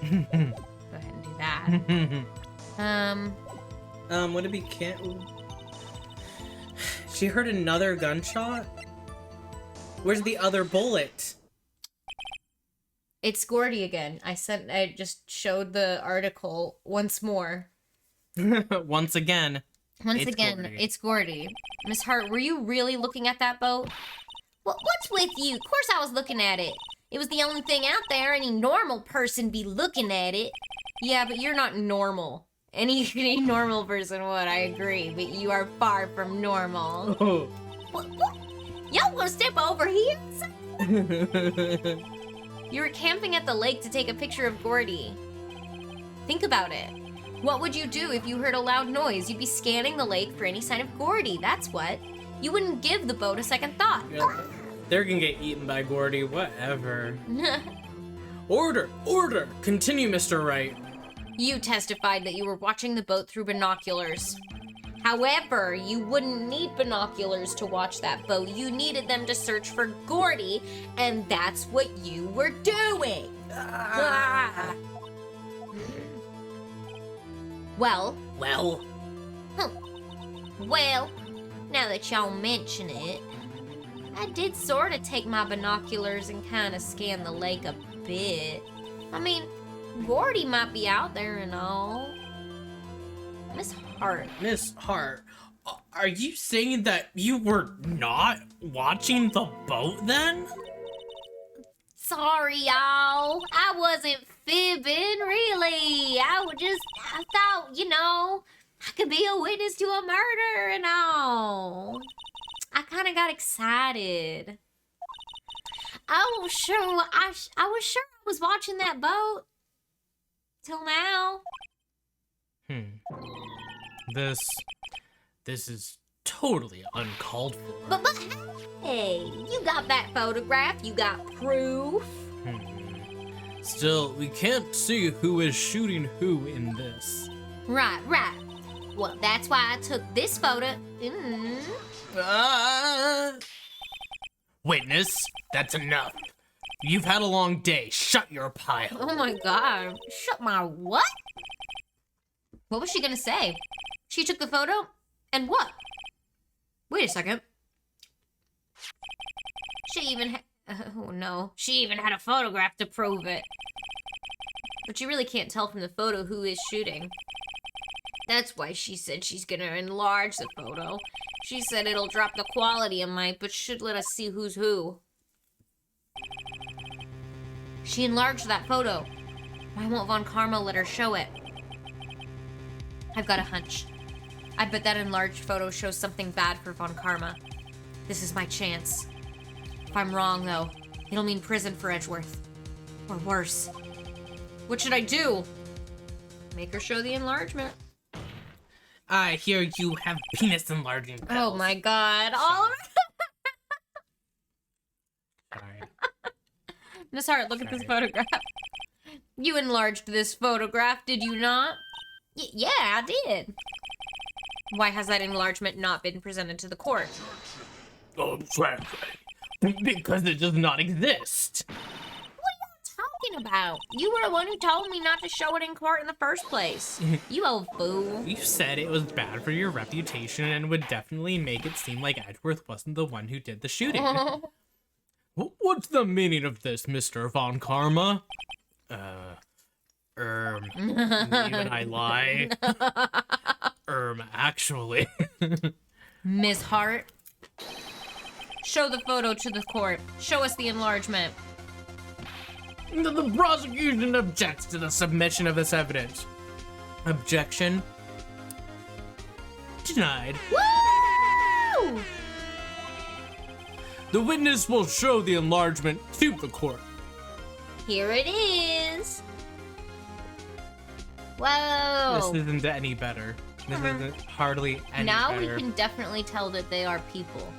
S2: ahead and do that.
S1: Would it be can't? She heard another gunshot? Where's the other bullet?
S2: It's Gordy again. I just showed the article once more.
S1: Once again.
S2: It's
S1: Gordy.
S2: Gordy. Miss Hart, were you really looking at that boat?
S3: What's with you? Of course I was looking at it. It was the only thing out there. Any normal person be looking at it.
S2: Yeah, but you're not normal. Any normal person would, I agree, but you are far from normal.
S1: Oh.
S3: What? Y'all wanna step over here?
S2: You were camping at the lake to take a picture of Gordy. Think about it. What would you do if you heard a loud noise? You'd be scanning the lake for any sign of Gordy, that's what. You wouldn't give the boat a second thought.
S1: Yeah, they're gonna get eaten by Gordy, whatever. Order! Order! Continue, Mr. Wright.
S2: You testified that you were watching the boat through binoculars. However, you wouldn't need binoculars to watch that boat. You needed them to search for Gordy, and that's what you were doing. Ah.
S3: Well,
S1: Well,
S3: well, now that y'all mention it, I did sort of take my binoculars and kind of scan the lake a bit. I mean, Gordy might be out there and all. Miss Hart.
S1: Miss Hart, are you saying that you were not watching the boat then?
S3: Sorry, y'all. I wasn't fibbing, really. I thought, I could be a witness to a murder and all. I kind of got excited. I was sure I was watching that boat till now.
S1: This is totally uncalled for.
S3: But hey, you got that photograph. You got proof.
S1: Still, we can't see who is shooting who in this.
S3: Right. Well, that's why I took this photo.
S1: Witness, that's enough. You've had a long day. Shut your pile.
S2: Oh my god.
S3: Shut my what?
S2: What was she gonna say? She took the photo, and what? Wait a second.
S3: She even
S2: Oh no. She even had a photograph to prove it. But you really can't tell from the photo who is shooting. That's why she said she's gonna enlarge the photo. She said it'll drop the quality a mite, but should let us see who's who. She enlarged that photo. Why won't Von Karma let her show it? I've got a hunch. I bet that enlarged photo shows something bad for Von Karma. This is my chance. If I'm wrong, though, it'll mean prison for Edgeworth. Or worse. What should I do? Make her show the enlargement.
S1: I hear you have penis enlarging pills.
S2: Oh my god, Oliver!
S1: Sorry.
S2: Miss Hart, look at this photograph. You enlarged this photograph, did you not?
S3: yeah, I did.
S2: Why has that enlargement not been presented to the court?
S1: Oh, because it does not exist.
S3: Talking about? You were the one who told me not to show it in court in the first place. You old fool.
S1: You said it was bad for your reputation and would definitely make it seem like Edgeworth wasn't the one who did the shooting. What's the meaning of this, Mr. Von Karma? Even I lie. Actually.
S2: Miss Hart, show the photo to the court. Show us the enlargement.
S1: The prosecution objects to the submission of this evidence. Objection denied.
S3: Woo!
S1: The witness will show the enlargement to the court.
S3: Here it is. Whoa.
S1: This isn't any better. This isn't hardly any
S2: Now
S1: better.
S2: we can definitely tell that they are people.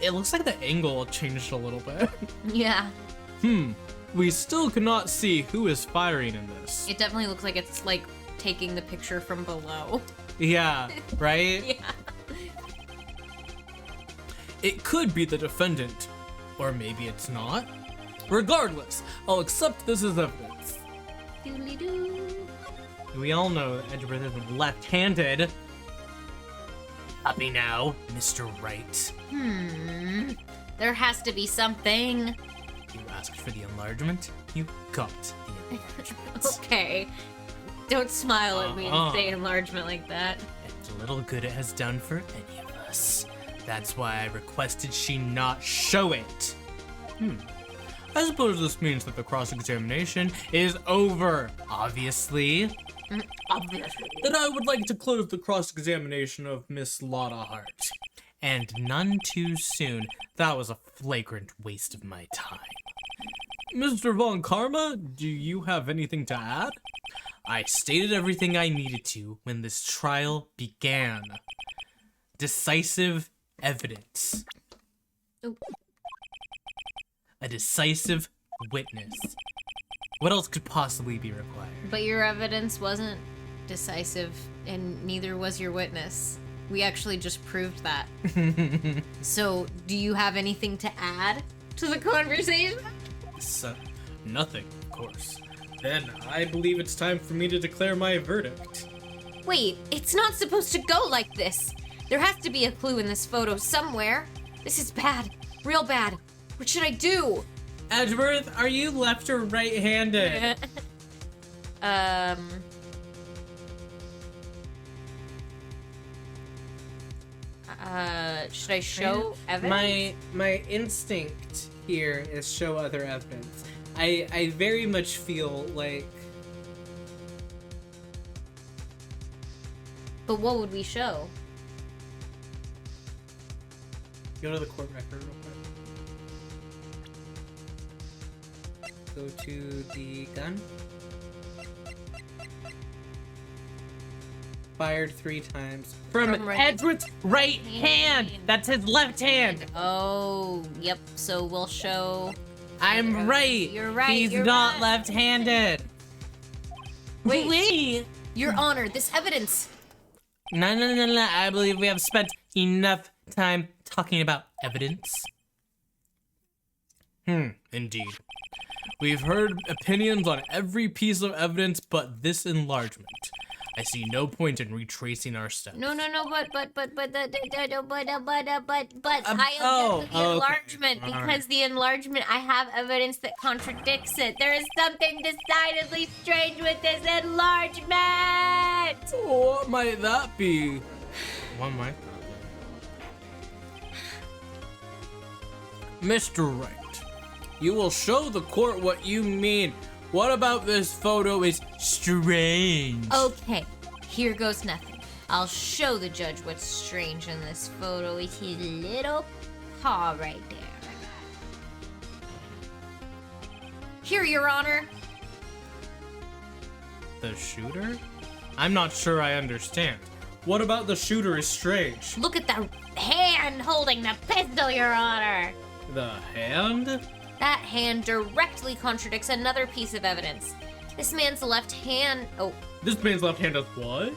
S1: It looks like the angle changed a little bit.
S2: Yeah.
S1: We still cannot see who is firing in this.
S2: It definitely looks like it's like taking the picture from below.
S1: Yeah, right?
S2: Yeah.
S1: It could be the defendant, or maybe it's not. Regardless, I'll accept this as evidence.
S2: Doodly-doo.
S1: We all know that Edgeworth is left-handed. Happy now, Mr. Wright.
S2: There has to be something.
S1: You asked for the enlargement, you got the enlargement.
S2: Okay. Don't smile at me and
S1: Uh-huh.
S2: say enlargement like that.
S1: And little good it has done for any of us. That's why I requested she not show it. I suppose this means that the cross-examination is over, obviously.
S2: Obviously.
S1: Then I would like to close the cross-examination of Miss Lotta Hart. And none too soon. That was a flagrant waste of my time. Mr. Von Karma, do you have anything to add? I stated everything I needed to when this trial began. Decisive evidence.
S2: Oop.
S1: A decisive witness. What else could possibly be required?
S2: But your evidence wasn't decisive, and neither was your witness. We actually just proved that. So, do you have anything to add to the conversation?
S1: So, nothing, of course. Then I believe it's time for me to declare my verdict.
S2: Wait, it's not supposed to go like this. There has to be a clue in this photo somewhere. This is bad. Real bad. What should I do?
S1: Edgeworth, are you left or right-handed?
S2: Should I show evidence?
S1: My instinct here is show other evidence. I very much feel like
S2: But what would we show?
S1: go to the court record real quick. Go to the gun. Fired 3 times from
S2: right.
S1: Edgeworth's right hand. That's his left hand.
S2: Oh, yep. So we'll show.
S1: I'm right.
S2: You're right,
S1: He's
S2: you're
S1: not
S2: right.
S1: left-handed.
S2: Wait. Your Honor, this evidence.
S1: No. I believe we have spent enough time talking about evidence. Indeed. We've heard opinions on every piece of evidence but this enlargement. I see no point in retracing our steps.
S2: No, but I
S1: oh,
S2: object to the
S1: okay.
S2: enlargement
S1: All
S2: because
S1: right.
S2: the enlargement, I have evidence that contradicts it. There is something decidedly strange with this enlargement.
S1: What might that be? What might that be? Mr. Wright, you will show the court what you mean. What about this photo is strange?
S2: Okay, here goes nothing. I'll show the judge what's strange in this photo. It's his little paw right there. Here, Your Honor.
S1: The shooter? I'm not sure I understand. What about the shooter is strange?
S2: Look at the hand holding the pistol, Your Honor.
S1: The hand?
S2: That hand directly contradicts another piece of evidence. This man's left hand. Oh,
S1: This man's left hand does what?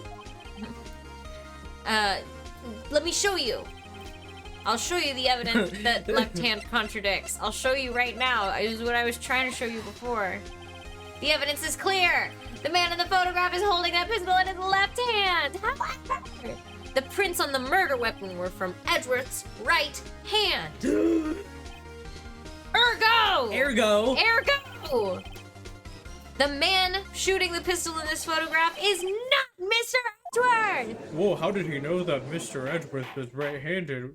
S2: let me show you. I'll show you the evidence that left hand contradicts. I'll show you right now. It was what I was trying to show you before. The evidence is clear. The man in the photograph is holding that pistol in his left hand. However, the prints on the murder weapon were from Edgeworth's right hand. Ergo! The man shooting the pistol in this photograph is not Mr. Edgeworth!
S1: Whoa, how did he know that Mr. Edgeworth was right-handed?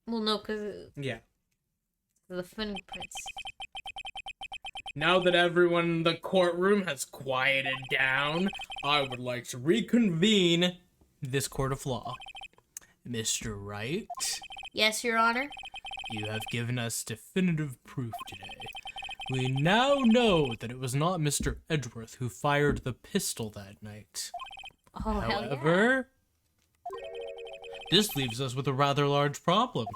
S2: Well, no, because
S1: Yeah.
S2: of the fingerprints.
S1: Now that everyone in the courtroom has quieted down, I would like to reconvene this court of law. Mr. Wright,
S2: Yes, Your Honor?
S1: you have given us definitive proof today. We now know that it was not Mr. Edgeworth who fired the pistol that night.
S2: Oh, hell yeah.
S1: However, this leaves us with a rather large problem.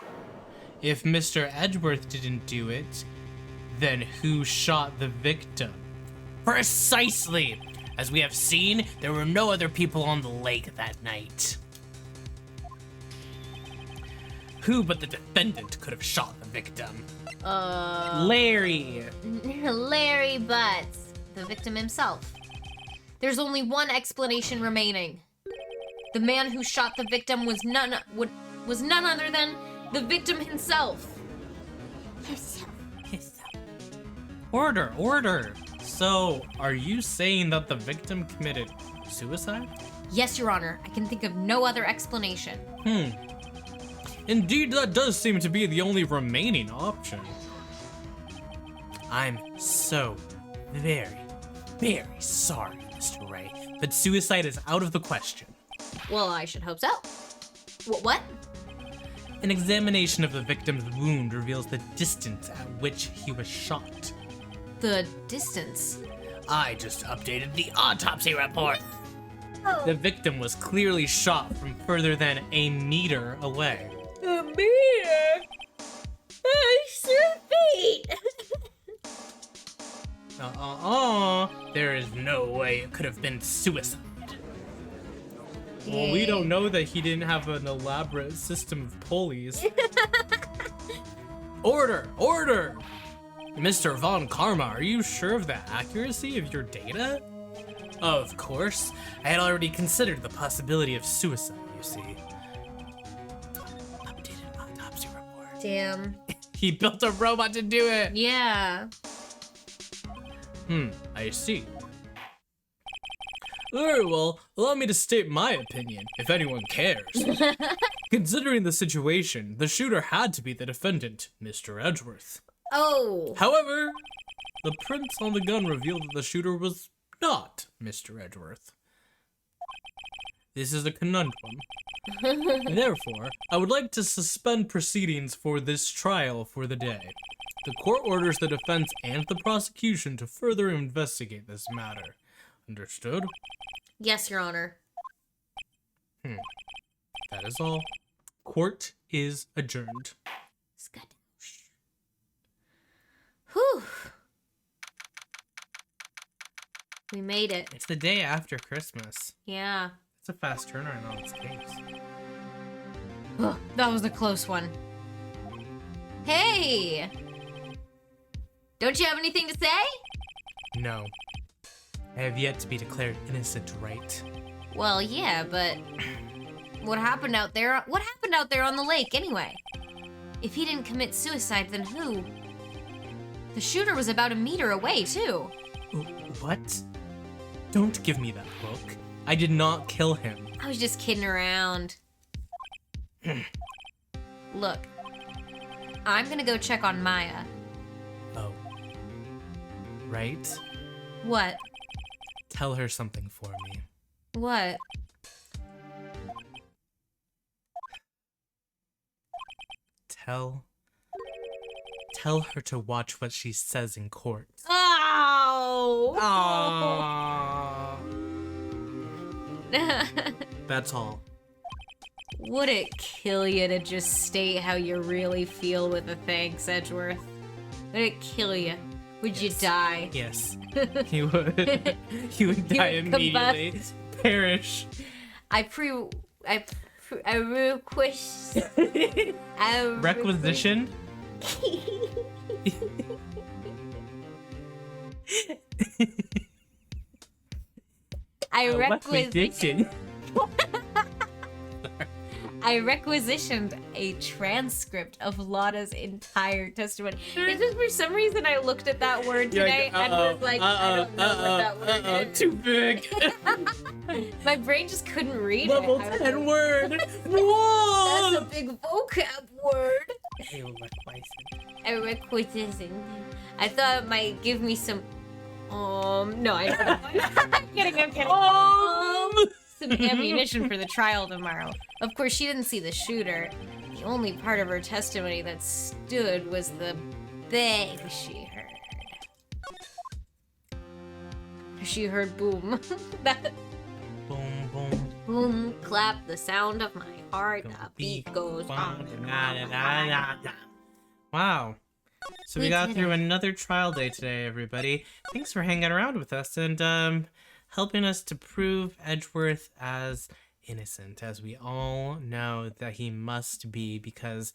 S1: If Mr. Edgeworth didn't do it, then who shot the victim? Precisely! As we have seen, there were no other people on the lake that night. Who but the defendant could have shot the victim? Larry!
S2: Larry Butts, the victim himself. There's only one explanation remaining. The man who shot the victim was none other than the victim himself.
S1: Order! So, are you saying that the victim committed suicide?
S2: Yes, Your Honor. I can think of no other explanation.
S1: Indeed, that does seem to be the only remaining option. I'm so very, very sorry, Mr. Wright, but suicide is out of the question.
S2: Well, I should hope so. What?
S1: An examination of the victim's wound reveals the distance at which he was shot.
S2: The distance?
S1: I just updated the autopsy report. The victim was clearly shot from further than a meter away.
S2: A meter? 6 feet!
S1: There is no way it could have been suicide. Well, we don't know that he didn't have an elaborate system of pulleys. Order! Mr. Von Karma, are you sure of the accuracy of your data? Of course. I had already considered the possibility of suicide, you see. Updated autopsy report.
S2: Damn.
S1: He built a robot to do it!
S2: Yeah.
S1: I see. Very well, allow me to state my opinion, if anyone cares. Considering the situation, the shooter had to be the defendant, Mr. Edgeworth.
S2: Oh.
S1: However, the prints on the gun reveal that the shooter was not Mr. Edgeworth. This is a conundrum. Therefore, I would like to suspend proceedings for this trial for the day. The court orders the defense and the prosecution to further investigate this matter. Understood?
S2: Yes, Your Honor.
S1: That is all. Court is adjourned.
S2: Whew. We made it.
S1: It's the day after Christmas.
S2: Yeah.
S1: It's a fast turnaround on its case.
S2: That was a close one. Hey! Don't you have anything to say?
S1: No. I have yet to be declared innocent, right?
S2: Well, yeah, but what happened out there? What happened out there on the lake anyway? If he didn't commit suicide, then who? The shooter was about a meter away, too.
S1: What? Don't give me that look. I did not kill him.
S2: I was just kidding around. Look, I'm gonna go check on Maya.
S1: Oh. Right?
S2: What?
S1: Tell her something for me.
S2: What?
S1: Tell her to watch what she says in court.
S2: Oh!
S1: Aww. That's all.
S2: Would it kill you to just state how you really feel with a thanks, Edgeworth? Would it kill you? Would you die?
S1: Yes. He would. He would die immediately. Perish. Requisition?
S2: I requisitioned a transcript of Lotta's entire testimony. It's just for some reason I looked at that word today and was like, I don't know what that word is.
S1: Too big.
S2: My brain just couldn't read
S1: Level
S2: it.
S1: 10 word. Whoa!
S2: That's a big vocab word.
S1: A
S2: A requisition. I thought it might give me some. No, I don't. I'm kidding. Some ammunition for the trial tomorrow. Of course, she didn't see the shooter. The only part of her testimony that stood was the bang she heard. She heard boom. That.
S1: Boom, boom, boom.
S3: Boom, clap, the sound of my heart, the beat goes on and on and on.
S1: Wow. So we
S3: We
S1: got
S3: did
S1: through
S3: it.
S1: another trial day today, everybody. Thanks for hanging around with us and helping us to prove Edgeworth as innocent, as we all know that he must be, because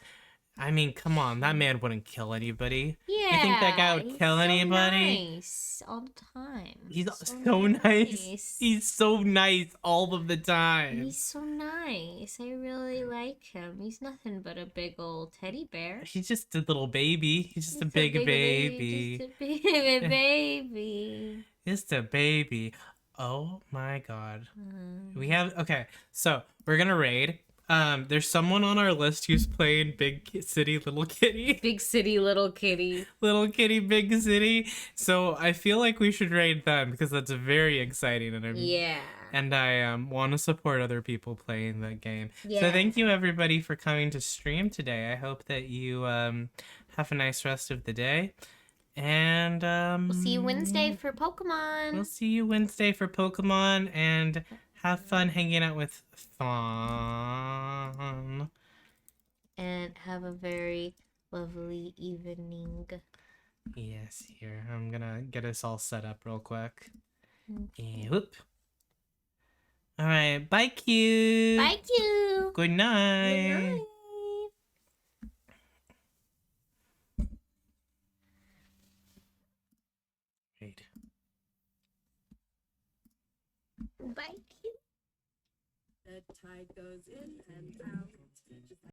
S1: I mean, come on, that man wouldn't kill anybody.
S3: Yeah,
S1: You think that guy would
S3: he's
S1: kill
S3: so
S1: anybody?
S3: nice all the time.
S1: He's so nice. He's so nice all of the time.
S3: He's so nice. I really like him. He's nothing but a big old teddy bear.
S1: He's just a little baby. He's just a big baby.
S3: Just a baby baby.
S1: Just a baby. Oh my god. We have okay, so we're gonna raid. There's someone on our list who's playing Big City Little Kitty.
S3: Big city, little kitty.
S1: Little Kitty Big City. So I feel like we should raid them because that's very exciting and I want to support other people playing that game.
S3: Yeah.
S1: So thank you everybody for coming to stream today. I hope that you have a nice rest of the day. And
S3: We'll see you Wednesday for Pokemon.
S1: we'll see you Wednesday for Pokemon, and have fun hanging out with Fawn.
S3: And have a very lovely evening.
S1: Yes, here. I'm gonna get us all set up real quick. And whoop. Alright, bye Q.
S3: Bye, Q.
S1: Good night.
S3: Good night.
S1: Great.
S3: Bye, Q.
S4: The tide goes in and out.